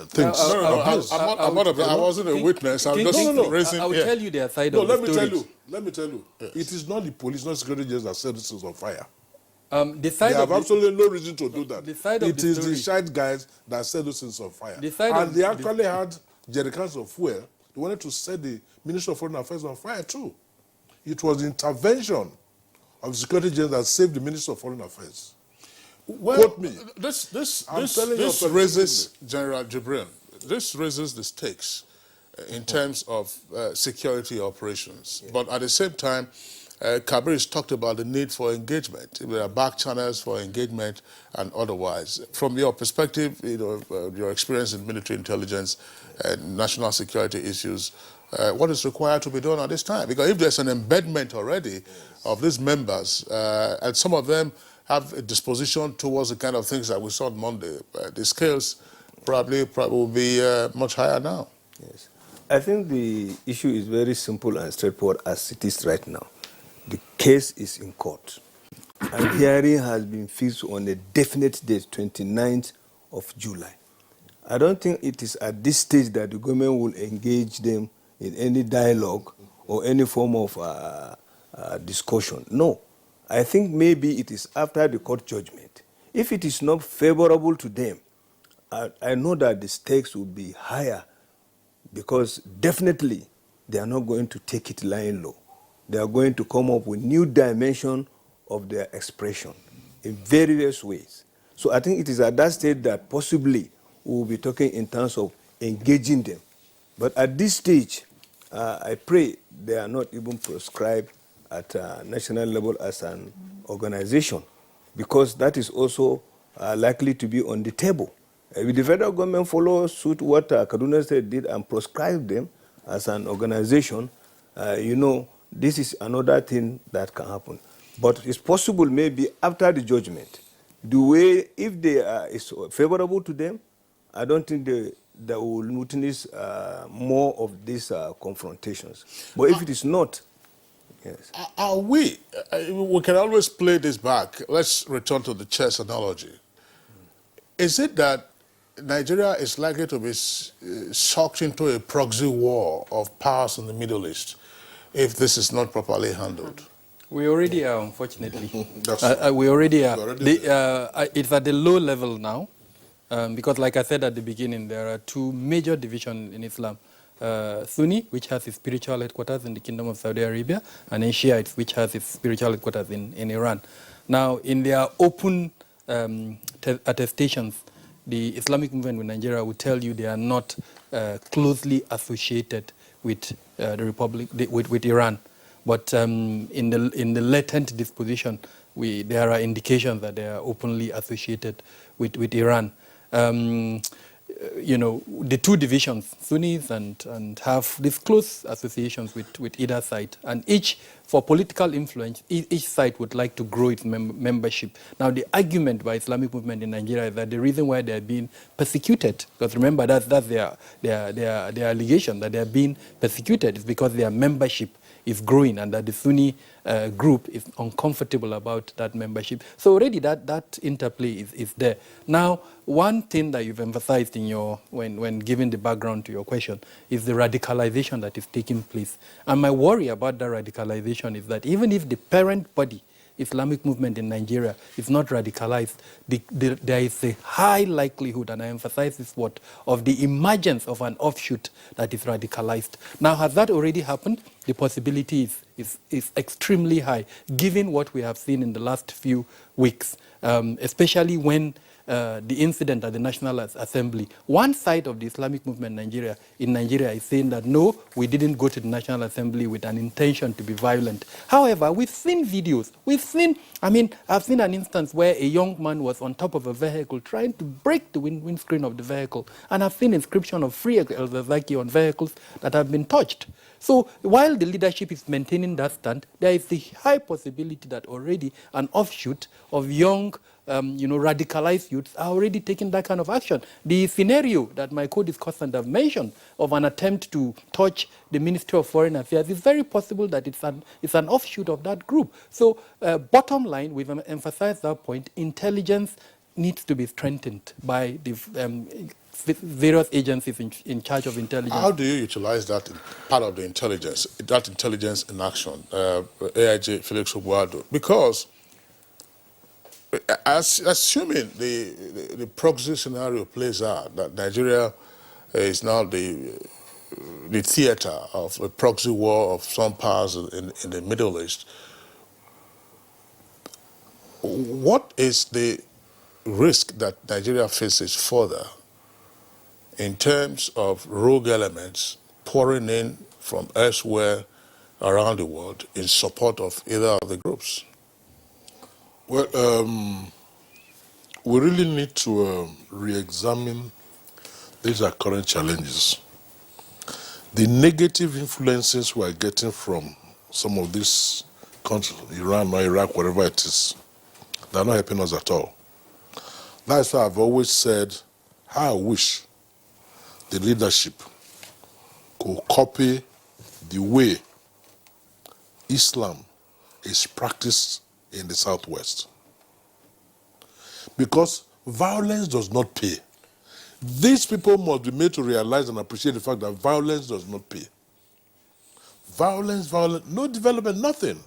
things. I wasn't a witness. I'm just raising. I will tell you their side of let the me story. tell you. Let me tell you. Yes. It is not the police, not security agents that set this things on fire. They have absolutely no reason to do that. It is the Shiite guys that set those things on fire. And they actually had jerrycans of fuel. They wanted to set the Ministry of Foreign Affairs on fire too. It was the intervention of the security agents that saved the Ministry of Foreign Affairs. Well, quote me. This raises, General Jibril, this raises the stakes. in terms of security operations. But at the same time, Kabir has talked about the need for engagement. There are back channels for engagement and otherwise. From your perspective, your experience in military intelligence and national security issues, what is required to be done at this time? Because if there's an embedment already of these members, and some of them have a disposition towards the kind of things that we saw on Monday, the scales probably will be much higher now. Yes. I think the issue is very simple and straightforward as it is right now. The case is in court. And hearing has been fixed on a definite date, 29th of July. I don't think it is at this stage that the government will engage them in any dialogue or any form of discussion. No. I think maybe it is after the court judgment. If it is not favorable to them, I know that the stakes will be higher because definitely they are not going to take it lying low. They are going to come up with new dimension of their expression in various ways. So I think it is at that stage that possibly we will be talking in terms of engaging them. But at this stage, I pray they are not even proscribed at national level as an organization, because that is also likely to be on the table. If the federal government follows suit what Kaduna State did and proscribe them as an organization, this is another thing that can happen. But it's possible maybe after the judgment, the way, if they is favorable to them, I don't think they will witness more of these confrontations. But if it is not, yes. Are we can always play this back. Let's return to the chess analogy. Is it that Nigeria is likely to be sucked into a proxy war of powers in the Middle East if this is not properly handled? We already are, unfortunately. We already are. It's at the low level now, because like I said at the beginning, there are two major divisions in Islam. Sunni, which has its spiritual headquarters in the Kingdom of Saudi Arabia, and then Shiites, which has its spiritual headquarters in Iran. Now, in their open attestations, the Islamic movement in Nigeria will tell you they are not closely associated with the Republic, with Iran. But in the latent disposition, there are indications that they are openly associated with Iran. The two divisions, Sunnis and have these close associations with either side. And each, for political influence, each side would like to grow its membership. Now, the argument by Islamic movement in Nigeria is that the reason why they are being persecuted, because remember, that's their allegation, that they are being persecuted is because their membership is growing and that the Sunni group is uncomfortable about that membership. So already that interplay is there. Now, one thing that you've emphasized in when giving the background to your question is the radicalization that is taking place. And my worry about that radicalization is that even if the parent body, Islamic movement in Nigeria, is not radicalized, there is a high likelihood, and I emphasize this word, of the emergence of an offshoot that is radicalized. Now, has that already happened? The possibility is extremely high, given what we have seen in the last few weeks, especially when the incident at the National Assembly. One side of the Islamic movement in Nigeria is saying that, no, we didn't go to the National Assembly with an intention to be violent. However, we've seen videos. I've seen an instance where a young man was on top of a vehicle trying to break the windscreen of the vehicle. And I've seen inscription of Free El-Zazaki on vehicles that have been touched. So while the leadership is maintaining that stand, there is the high possibility that already an offshoot of young radicalized youths are already taking that kind of action. The scenario that my co-discussant have mentioned of an attempt to touch the Ministry of Foreign Affairs is very possible that it's an offshoot of that group. So bottom line, we've emphasized that point, intelligence needs to be strengthened by the various agencies in charge of intelligence. How do you utilize that part of the intelligence, that intelligence in action, AIG Felix Obuado? Because assuming the proxy scenario plays out, that Nigeria is now the theater of a proxy war of some powers in the Middle East, what is the risk that Nigeria faces further in terms of rogue elements pouring in from elsewhere around the world in support of either of the groups? Well, we really need to re-examine these are current challenges. The negative influences we are getting from some of these countries, Iran or Iraq, wherever it is, they're not helping us at all. That's why I've always said how I wish the leadership could copy the way Islam is practiced in the Southwest. Because violence does not pay. These people must be made to realize and appreciate the fact that violence does not pay. Violence, no development, nothing.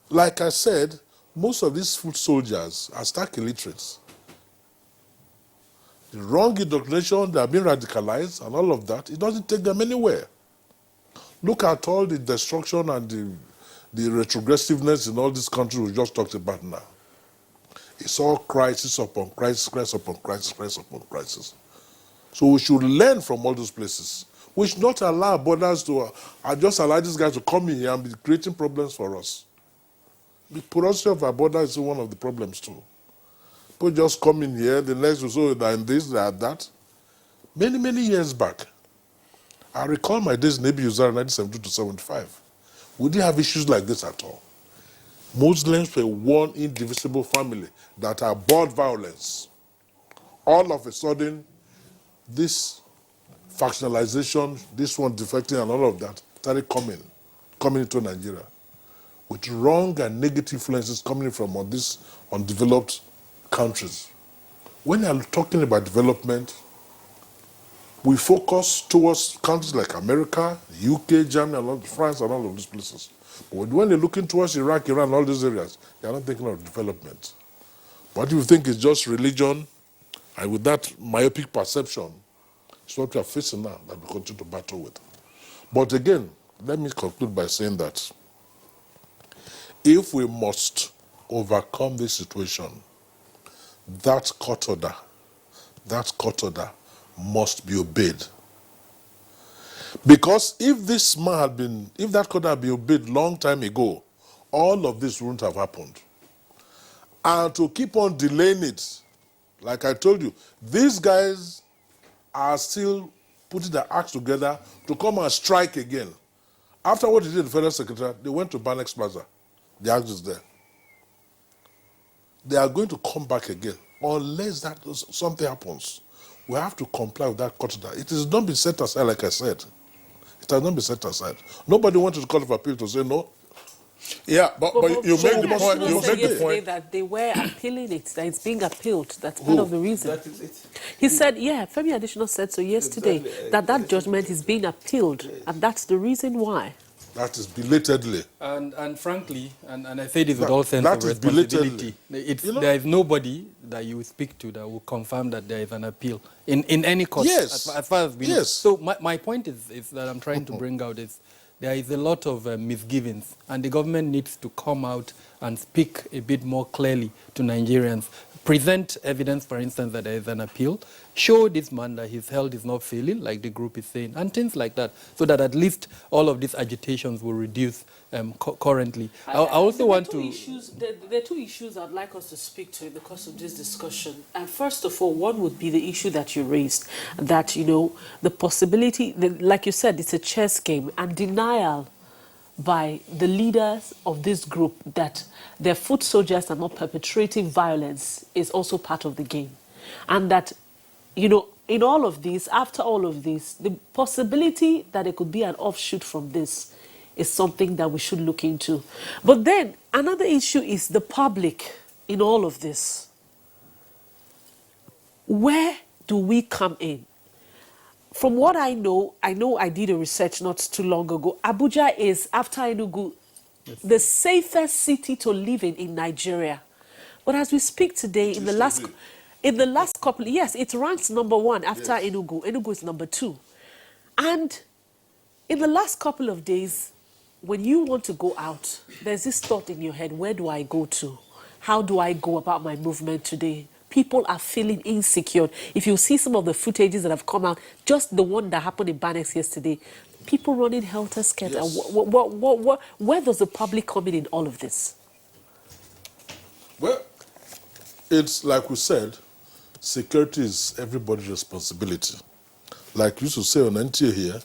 Like I said, most of these foot soldiers are stark illiterates. The wrong indoctrination, they are being radicalized and all of that, it doesn't take them anywhere. Look at all the destruction and the retrogressiveness in all these countries we just talked about now. It's all crisis upon crisis, crisis upon crisis, crisis upon crisis. So we should learn from all those places. We should not allow borders to, just allow these guys to come in here and be creating problems for us. The porosity of our border is one of the problems too. People just come in here, the next will say they're in this, they're that. Many, many years back, I recall my days in Nabi Uzar 1972 to 75. We didn't have issues like this at all. Muslims were one indivisible family that abhorred violence. All of a sudden, this factionalization, this one defecting and all of that, started coming into Nigeria with wrong and negative influences coming from all these undeveloped countries. When you're talking about development, we focus towards countries like America, UK, Germany, France, and all of these places. But when you're looking towards Iraq, Iran, all these areas, you're not thinking of development. What you think is just religion, and with that myopic perception, it's what we are facing now that we continue to battle with. But again, let me conclude by saying that if we must overcome this situation, that court order must be obeyed. Because if this man had been, if that court had been obeyed long time ago, all of this wouldn't have happened. And to keep on delaying it, like I told you, these guys are still putting their acts together to come and strike again. After what he did, the Federal Secretariat, they went to Banex Plaza. The act is there. They are going to come back again unless that something happens. We have to comply with that court order. It has not been set aside, like I said. It has not been set aside. Nobody went to the Court of Appeal to say no. Yeah, but you make the point. You make the point that they were appealing it, that it's being appealed. That's part of the reason. That is it. He said, yeah, Femi Additional said so yesterday, Exactly. that judgment is being appealed, and that's the reason why. That is belatedly. And frankly, and I say this with all sense of responsibility, there is nobody that you speak to that will confirm that there is an appeal in any court. Yes. As far as we know. Yes. So my point is that I'm trying to bring out is there is a lot of misgivings, and the government needs to come out and speak a bit more clearly to Nigerians. Present evidence, for instance, that there is an appeal. Show this man that his health is not failing, like the group is saying, and things like that, so that at least all of these agitations will reduce currently. I also want to... There are two issues I'd like us to speak to in the course of this discussion. And first of all, one would be the issue that you raised, that, you know, the possibility, like you said, it's a chess game, and denial by the leaders of this group that their foot soldiers are not perpetrating violence is also part of the game. And that, you know, in all of this, after all of this, the possibility that there could be an offshoot from this is something that we should look into. But then another issue is the public in all of this. Where do we come in? From what I know I did a research not too long ago. Abuja is, after Enugu, the safest city to live in Nigeria. But as we speak today, in the last couple, yes, it ranks number one after Enugu. Enugu is number two. And in the last couple of days, when you want to go out, there's this thought in your head, where do I go to? How do I go about my movement today? people are feeling insecure. If you see some of the footages that have come out, just the one that happened in Banex yesterday, people running helter-skelter. Yes. Where does the public come in all of this? Well, it's like we said, security is everybody's responsibility. Like you used to say on NTA here,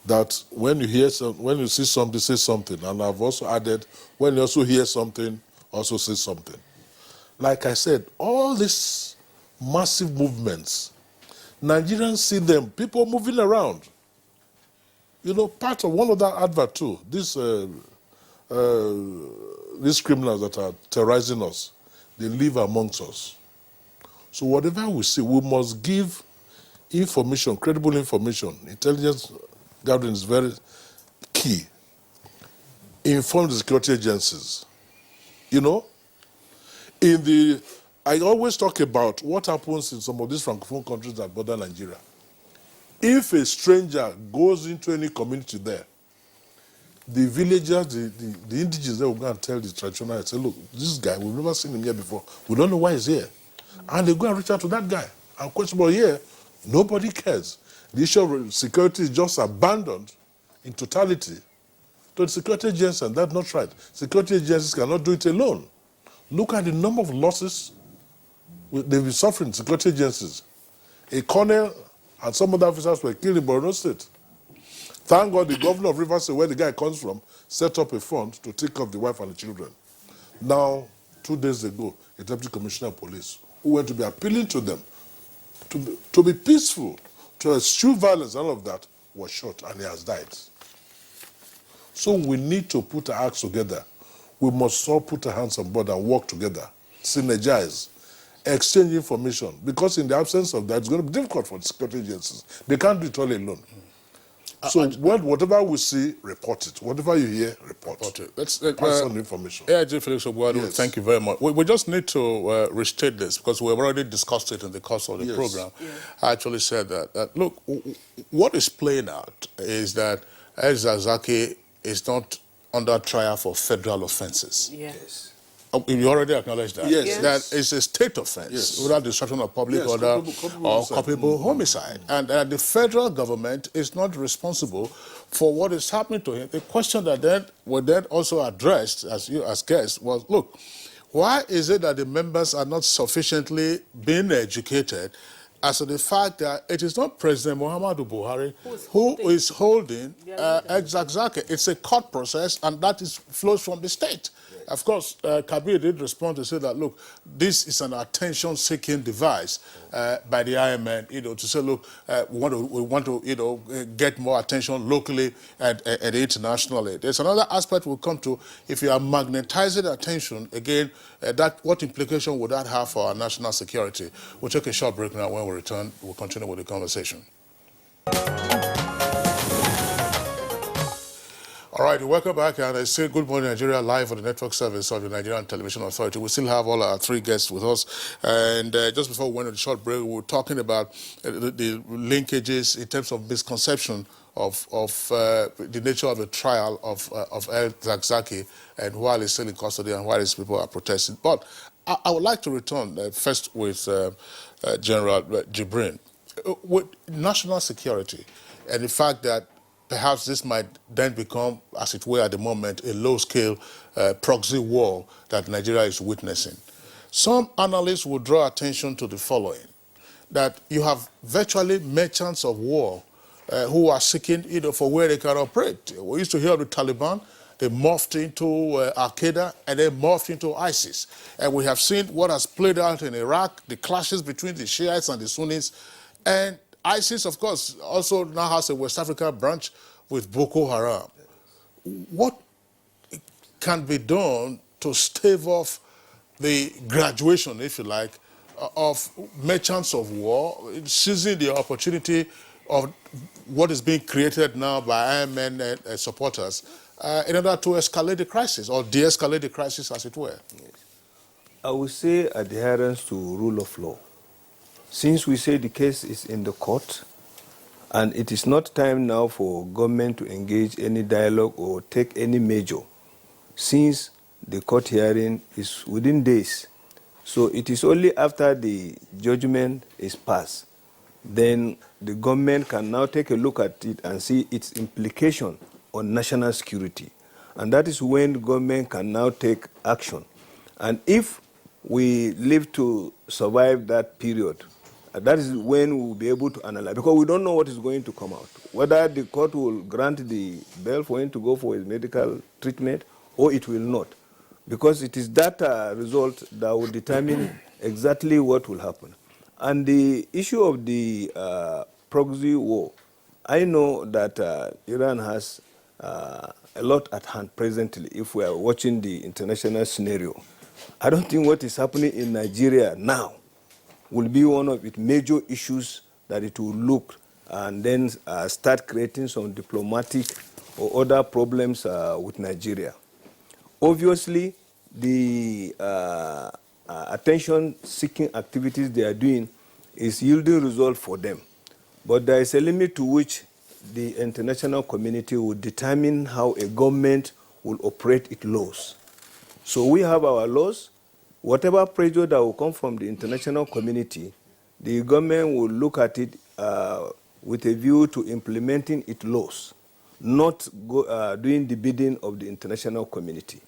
that when you see something, say something. And I've also added, when you also hear something, also say something. Like I said, all these massive movements, Nigerians see them, people moving around. You know, part of one of that advert too, these criminals that are terrorizing us, they live amongst us. So whatever we see, we must give information, credible information. Intelligence gathering is very key. Inform the security agencies. You know, I always talk about what happens in some of these francophone countries that border Nigeria. If a stranger goes into any community there, the villagers, the indigenous, they will go and tell the traditional, say, look, this guy, we've never seen him here before. We don't know why he's here. And they go and reach out to that guy. And question about here, nobody cares. The issue of security is just abandoned in totality to the security agencies, and that's not right. Security agencies cannot do it alone. Look at the number of losses they've been suffering, security agencies. A colonel and some other officers were killed in Borno State. Thank God the governor of Rivers State, where the guy comes from, set up a fund to take care of the wife and the children. Now, 2 days ago, a deputy commissioner of police, who went to be appealing to them to be peaceful, to eschew violence, all of that, was shot and he has died. So we need to put our acts together. We must all put our hands on board and work together, synergize, exchange information, because in the absence of that, it's going to be difficult for the security agencies. They can't do it all alone. So whatever we see, report it. Whatever you hear, report it. Let's pass on the information. AIG Felix Ogbuadu, Yes. thank you very much. We just need to restate this because we've already discussed it in the course of the Yes. program. Yeah. I actually said that look, what is playing out is that El-Zakzaky is not under trial for federal offenses. Yes. You already acknowledged that. Yes. That is a state offense, Yes. without destruction of public order culpable or homicide. culpable homicide. And the federal government is not responsible for what is happening to him. The question that then was then also addressed as you as guests was, look, why is it that the members are not sufficiently being educated as to the fact that it is not President Muhammadu Buhari who is holding El-Zakzaky. It's a court process, and that flows from the state. Yes. Of course, Kabir did respond to say that, look, this is an attention-seeking device by the IMN, to say, look, we want to get more attention locally and internationally. There's another aspect we'll come to. If you are magnetizing attention, again, what implication would that have for our national security? We'll take a short break now. When we return, we'll continue with the conversation. All right, welcome back, and I say good morning, Nigeria, live on the network service of the Nigerian Television Authority. We still have all our three guests with us, and just before we went on the short break, we were talking about the linkages in terms of misconception of the nature of the trial of El-Zakzaky and while he's still in custody and while his people are protesting. But I would like to return first with General Jibrin. With national security and the fact that perhaps this might then become, as it were at the moment, a low-scale proxy war that Nigeria is witnessing. Some analysts will draw attention to the following, that you have virtually merchants of war who are seeking, for where they can operate. We used to hear of the Taliban. They morphed into Al-Qaeda and they morphed into ISIS. And we have seen what has played out in Iraq, the clashes between the Shiites and the Sunnis. And ISIS, of course, also now has a West Africa branch with Boko Haram. What can be done to stave off the graduation, if you like, of merchants of war, seizing the opportunity of what is being created now by IMN and supporters in order to escalate the crisis or de-escalate the crisis, as it were? Yes. I would say adherence to rule of law. Since we say the case is in the court, and it is not time now for government to engage any dialogue or take any measure, since the court hearing is within days So it is only after the judgment is passed, then the government can now take a look at it and see its implication on national security. And that is when the government can now take action. And if we live to survive that period, that is when we will be able to analyze, because we don't know what is going to come out. Whether the court will grant the bail for him to go for his medical treatment or it will not. Because it is that result that will determine exactly what will happen. And the issue of the proxy war, I know that Iran has a lot at hand presently if we are watching the international scenario. I don't think what is happening in Nigeria now will be one of its major issues that it will look and then start creating some diplomatic or other problems with Nigeria. Obviously, the attention-seeking activities they are doing is yielding results for them. But there is a limit to which the international community will determine how a government will operate its laws. So we have our laws. Whatever pressure that will come from the international community, the government will look at it with a view to implementing its laws, not doing the bidding of the international community.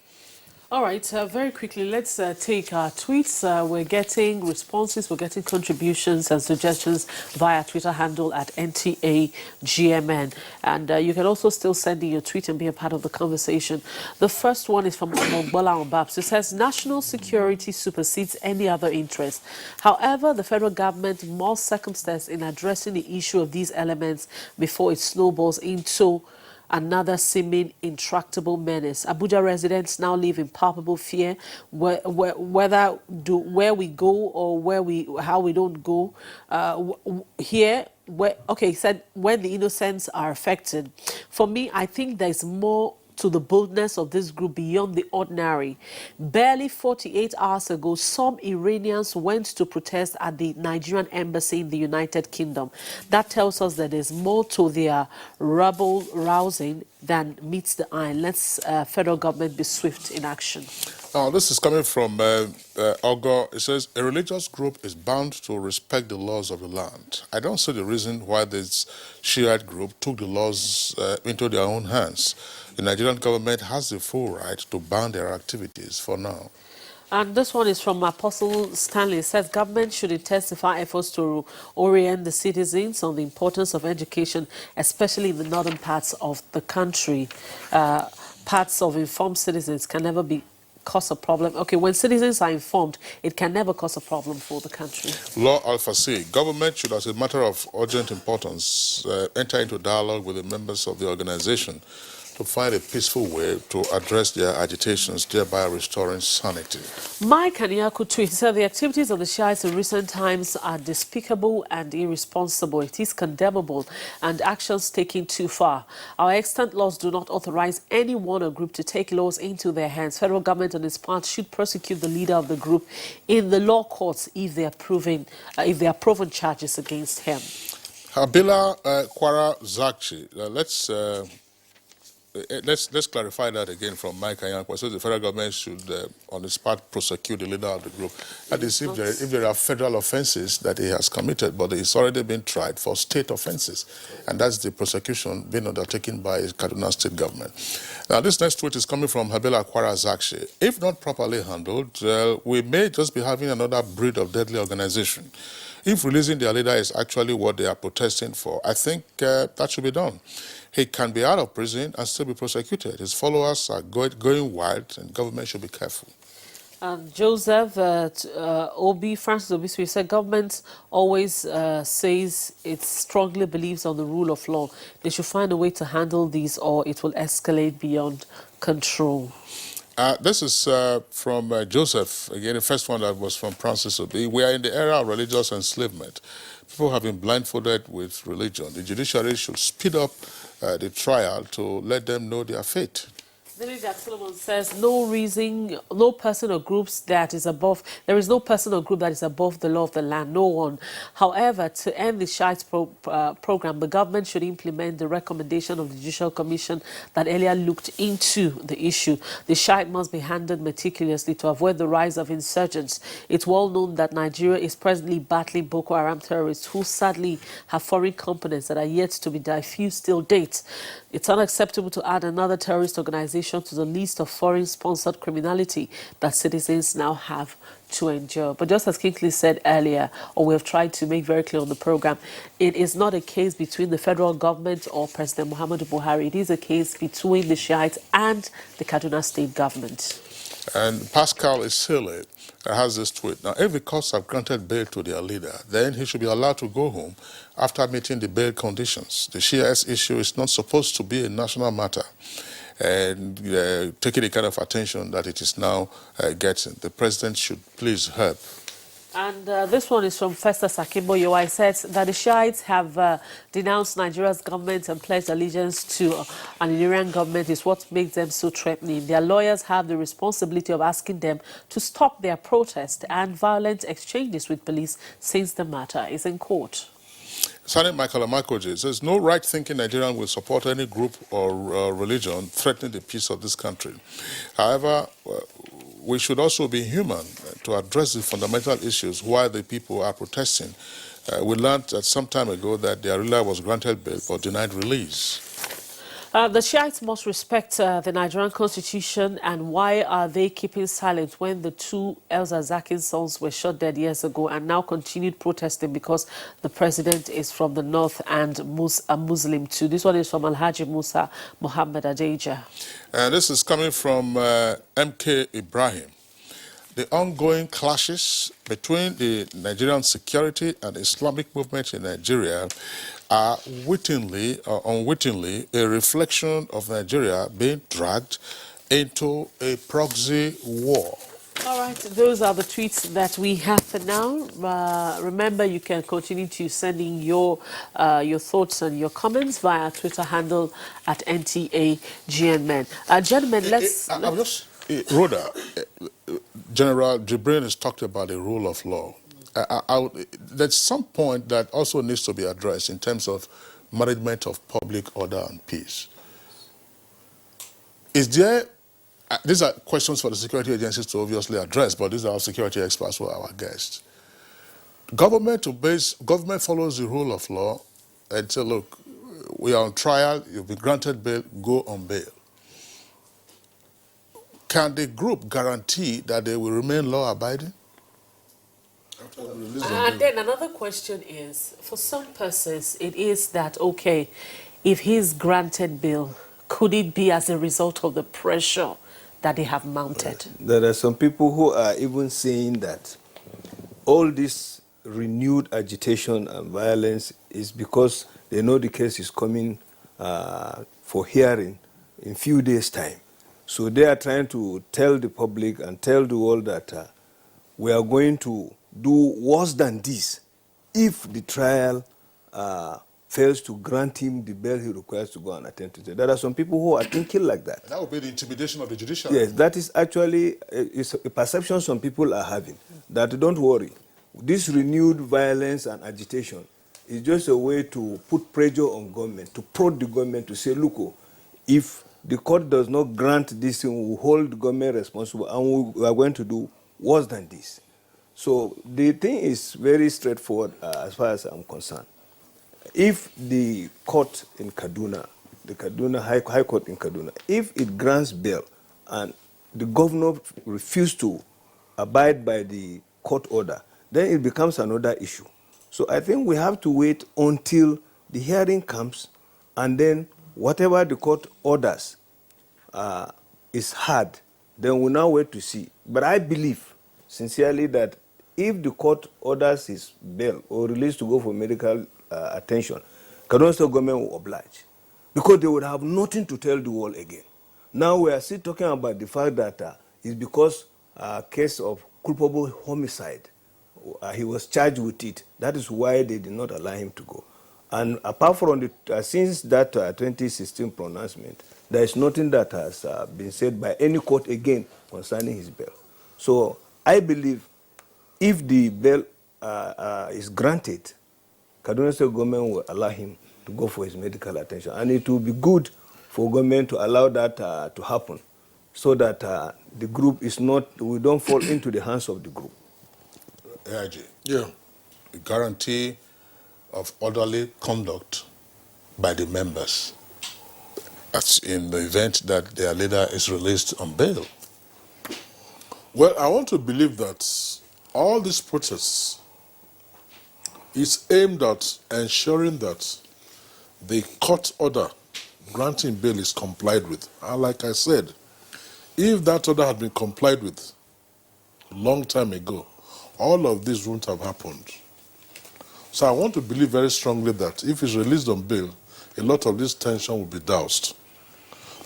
All right, very quickly, let's take our tweets. We're getting responses, we're getting contributions and suggestions via Twitter handle at NTA GMN. And you can also still send in your tweet and be a part of the conversation. The first one is from Omogbola Mbabs. It says, national security supersedes any other interest. However, the federal government must circumspect in addressing the issue of these elements before it snowballs into another seeming intractable menace. Abuja residents now live in palpable fear where we go or how we don't go. Here, he said, when the innocents are affected. For me, I think there's more to the boldness of this group beyond the ordinary. Barely 48 hours ago, some Iranians went to protest at the Nigerian embassy in the United Kingdom. That tells us that there's more to their rebel rousing than meets the eye. Let's federal government be swift in action. Now, this is coming from Ogo. It says, a religious group is bound to respect the laws of the land. I don't see the reason why this Shiite group took the laws into their own hands. The Nigerian government has the full right to ban their activities for now. And this one is from Apostle Stanley. It says government should intensify efforts to orient the citizens on the importance of education, especially in the northern parts of the country. Parts of informed citizens can never cause a problem. Okay, when citizens are informed, it can never cause a problem for the country. Law Alpha C. Government should, as a matter of urgent importance, enter into dialogue with the members of the organization to find a peaceful way to address their agitations, thereby restoring sanity. Mike Kaniaku tweeted, said the activities of the Shiites in recent times are despicable and irresponsible. It is condemnable and actions taken too far. Our extant laws do not authorize any one or group to take laws into their hands. Federal government on its part should prosecute the leader of the group in the law courts if they are proven charges against him. Habila Kwara Zakchi, let's clarify that again from Mike Anyankwa. So the federal government should, on its part, prosecute the leader of the group. That is, if there are federal offenses that he has committed, but it's already been tried for state offenses. And that's the prosecution being undertaken by the Kaduna State government. Now, this next tweet is coming from Habila Kwara Zakshi. If not properly handled, we may just be having another breed of deadly organization. If releasing their leader is actually what they are protesting for, I think that should be done. He can be out of prison and still be prosecuted. His followers are going wild, and government should be careful. Joseph Francis Obi said government always says it strongly believes on the rule of law. They should find a way to handle these or it will escalate beyond control. This is from Joseph, again, the first one that was from Francis Obi. We are in the era of religious enslavement. People have been blindfolded with religion. The judiciary should speed up the trial to let them know their fate. David Jack Solomon says no reason, no person or groups that is above. There is no person or group that is above the law of the land. No one. However, to end the Shiite program, the government should implement the recommendation of the Judicial Commission that earlier looked into the issue. The Shiite must be handled meticulously to avoid the rise of insurgents. It's well known that Nigeria is presently battling Boko Haram terrorists who sadly have foreign components that are yet to be diffused till date. It's unacceptable to add another terrorist organization to the list of foreign-sponsored criminality that citizens now have to endure. But just as Kingsley said earlier, or we have tried to make very clear on the program, it is not a case between the federal government or President Muhammadu Buhari. It is a case between the Shiites and the Kaduna State government. And Pascal Isile has this tweet. Now, if the courts have granted bail to their leader, then he should be allowed to go home after meeting the bail conditions. The Shiites issue is not supposed to be a national matter. And taking the kind of attention that it is now getting, the president should please help. And this one is from Festus Akimboyo. He says that the Shiites have denounced Nigeria's government and pledged allegiance to an Iranian government is what makes them so threatening. Their lawyers have the responsibility of asking them to stop their protest and violent exchanges with police since the matter is in court. Senate Michael Amakoji says no right-thinking Nigerian will support any group or religion threatening the peace of this country. However, we should also be human to address the fundamental issues why the people are protesting. We learned that some time ago that their ruler was granted bail but denied release. The Shiites must respect the Nigerian constitution, and why are they keeping silent when the two El Zazakin sons were shot dead years ago and now continued protesting because the president is from the north and a Muslim too? This one is from Alhaji Musa Muhammad Adeja. This is coming from MK Ibrahim. The ongoing clashes between the Nigerian security and Islamic movement in Nigeria are wittingly or unwittingly a reflection of Nigeria being dragged into a proxy war. All right, those are the tweets that we have for now. Remember, you can continue to send in your thoughts and your comments via our Twitter handle at NTA GMN. Gentlemen, let's... Rhoda, General Jibrin has talked about the rule of law. There's some point that also needs to be addressed in terms of management of public order and peace. Is there, these are questions for the security agencies to obviously address, but these are our security experts who are our guests. Government follows the rule of law and say, look, we are on trial, you've been granted bail, go on bail. Can the group guarantee that they will remain law-abiding? And then another question is, for some persons, it is that, okay, if he's granted bail, could it be as a result of the pressure that they have mounted? There are some people who are even saying that all this renewed agitation and violence is because they know the case is coming for hearing in few days' time. So they are trying to tell the public and tell the world that we are going to do worse than this if the trial fails to grant him the bail he requires to go and attend to it. There are some people who are thinking like that. That would be the intimidation of the judiciary. Yes, that is actually a perception some people are having, that don't worry. This renewed violence and agitation is just a way to put pressure on government, to prod the government to say, look, if the court does not grant this, we will hold the government responsible and we are going to do worse than this. So the thing is very straightforward as far as I'm concerned. If the court in Kaduna, the Kaduna High Court in Kaduna, if it grants bail and the governor refuses to abide by the court order, then it becomes another issue. So I think we have to wait until the hearing comes, and then whatever the court orders is heard, then we now wait to see. But I believe sincerely that if the court orders his bail or release to go for medical attention, Kaduna State government will oblige, because they would have nothing to tell the world again. Now we are still talking about the fact that it's because a case of culpable homicide, he was charged with it. That is why they did not allow him to go. And apart from since that 2016 pronouncement, there is nothing that has been said by any court again concerning his bail. So I believe if the bail is granted, Kaduna State government will allow him to go for his medical attention. And it will be good for government to allow that to happen so that the group is not, we don't fall into the hands of the group. AIG, Yeah. a guarantee of orderly conduct by the members. That's in the event that their leader is released on bail. Well, I want to believe that all these protests is aimed at ensuring that the court order granting bail is complied with. And like I said, if that order had been complied with a long time ago, all of this wouldn't have happened. So I want to believe very strongly that if he's released on bail, a lot of this tension will be doused.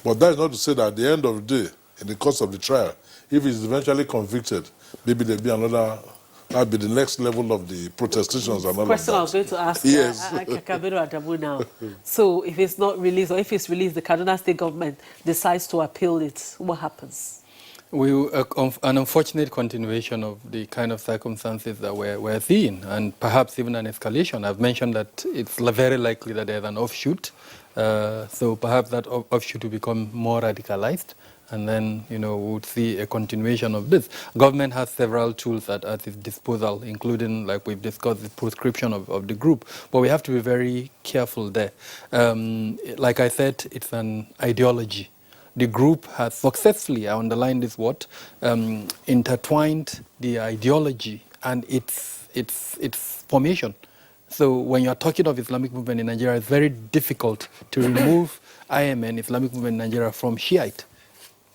But that is not to say that at the end of the day, in the course of the trial, if he's eventually convicted, maybe there'll be another, that'll be the next level of the protestations and all of Question I that. was going to ask Yes. Kabiru Adamu now. So if it's not released, or if it's released, the Kaduna State government decides to appeal it, what happens? An unfortunate continuation of the kind of circumstances that we're seeing, and perhaps even an escalation. I've mentioned that it's very likely that there's an offshoot, so perhaps that offshoot will become more radicalized, and then, we would see a continuation of this. Government has several tools at its disposal, including, like we've discussed, the proscription of the group, but we have to be very careful there. Like I said, it's an ideology. The group has successfully, I underline this word, intertwined the ideology and its formation. So when you're talking of Islamic movement in Nigeria, it's very difficult to remove IMN, Islamic movement in Nigeria, from Shiite.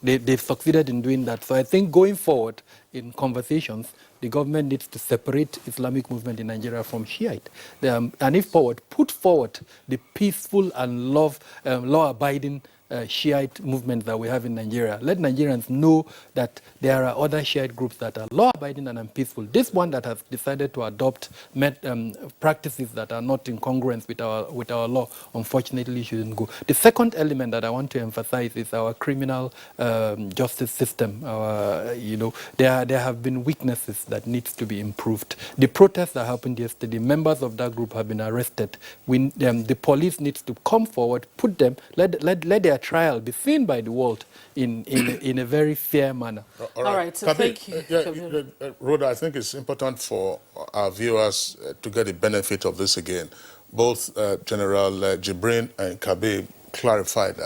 They've succeeded in doing that. So I think going forward in conversations, the government needs to separate Islamic movement in Nigeria from Shiite. And if put forward the peaceful and law-abiding Shiite movement that we have in Nigeria. Let Nigerians know that there are other Shiite groups that are law-abiding and peaceful. This one that has decided to adopt practices that are not in congruence with our law, unfortunately, shouldn't go. The second element that I want to emphasize is our criminal justice system. There have been weaknesses that needs to be improved. The protests that happened yesterday, members of that group have been arrested. The police needs to come forward, put them, let their trial be seen by the world in a very fair manner. All right, so thank you. Rhoda, I think it's important for our viewers to get the benefit of this again. Both General Jibrin and Kabir clarified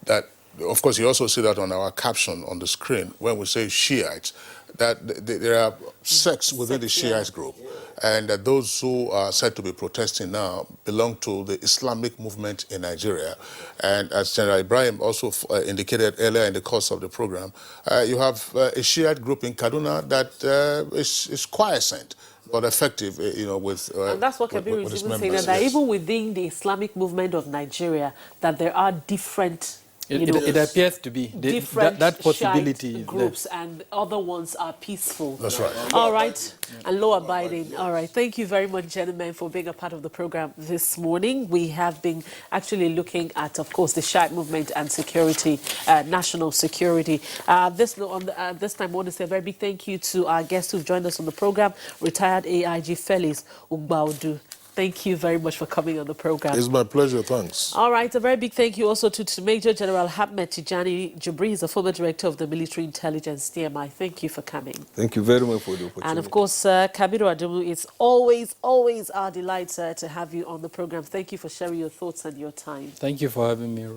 that, of course, you also see that on our caption on the screen when we say Shiites, that there are sects within the Shiite group, and that those who are said to be protesting now belong to the Islamic movement in Nigeria. And as General Ibrahim also indicated earlier in the course of the program, you have a Shiite group in Kaduna that is quiescent but effective, with and that's what Kabiru is even saying, that yes. even within the Islamic movement of Nigeria, that there are different It appears to be. Different that possibility Shiite is groups, there. and other ones are peaceful. That's right. All right, and law-abiding. All right, thank you very much, gentlemen, for being a part of the program this morning. We have been actually looking at, of course, the Shiite movement and security, national security. This time, I want to say a very big thank you to our guests who've joined us on the program, retired AIG Felix Ugbaudu. Thank you very much for coming on the program. It's my pleasure, thanks. All right, a very big thank you also to Major General Ahmed Tijani Jibri, the former director of the Military Intelligence, TMI. Thank you for coming. Thank you very much for the opportunity. And of course, Kabiru Adamu, it's always our delight, sir, to have you on the program. Thank you for sharing your thoughts and your time. Thank you for having me.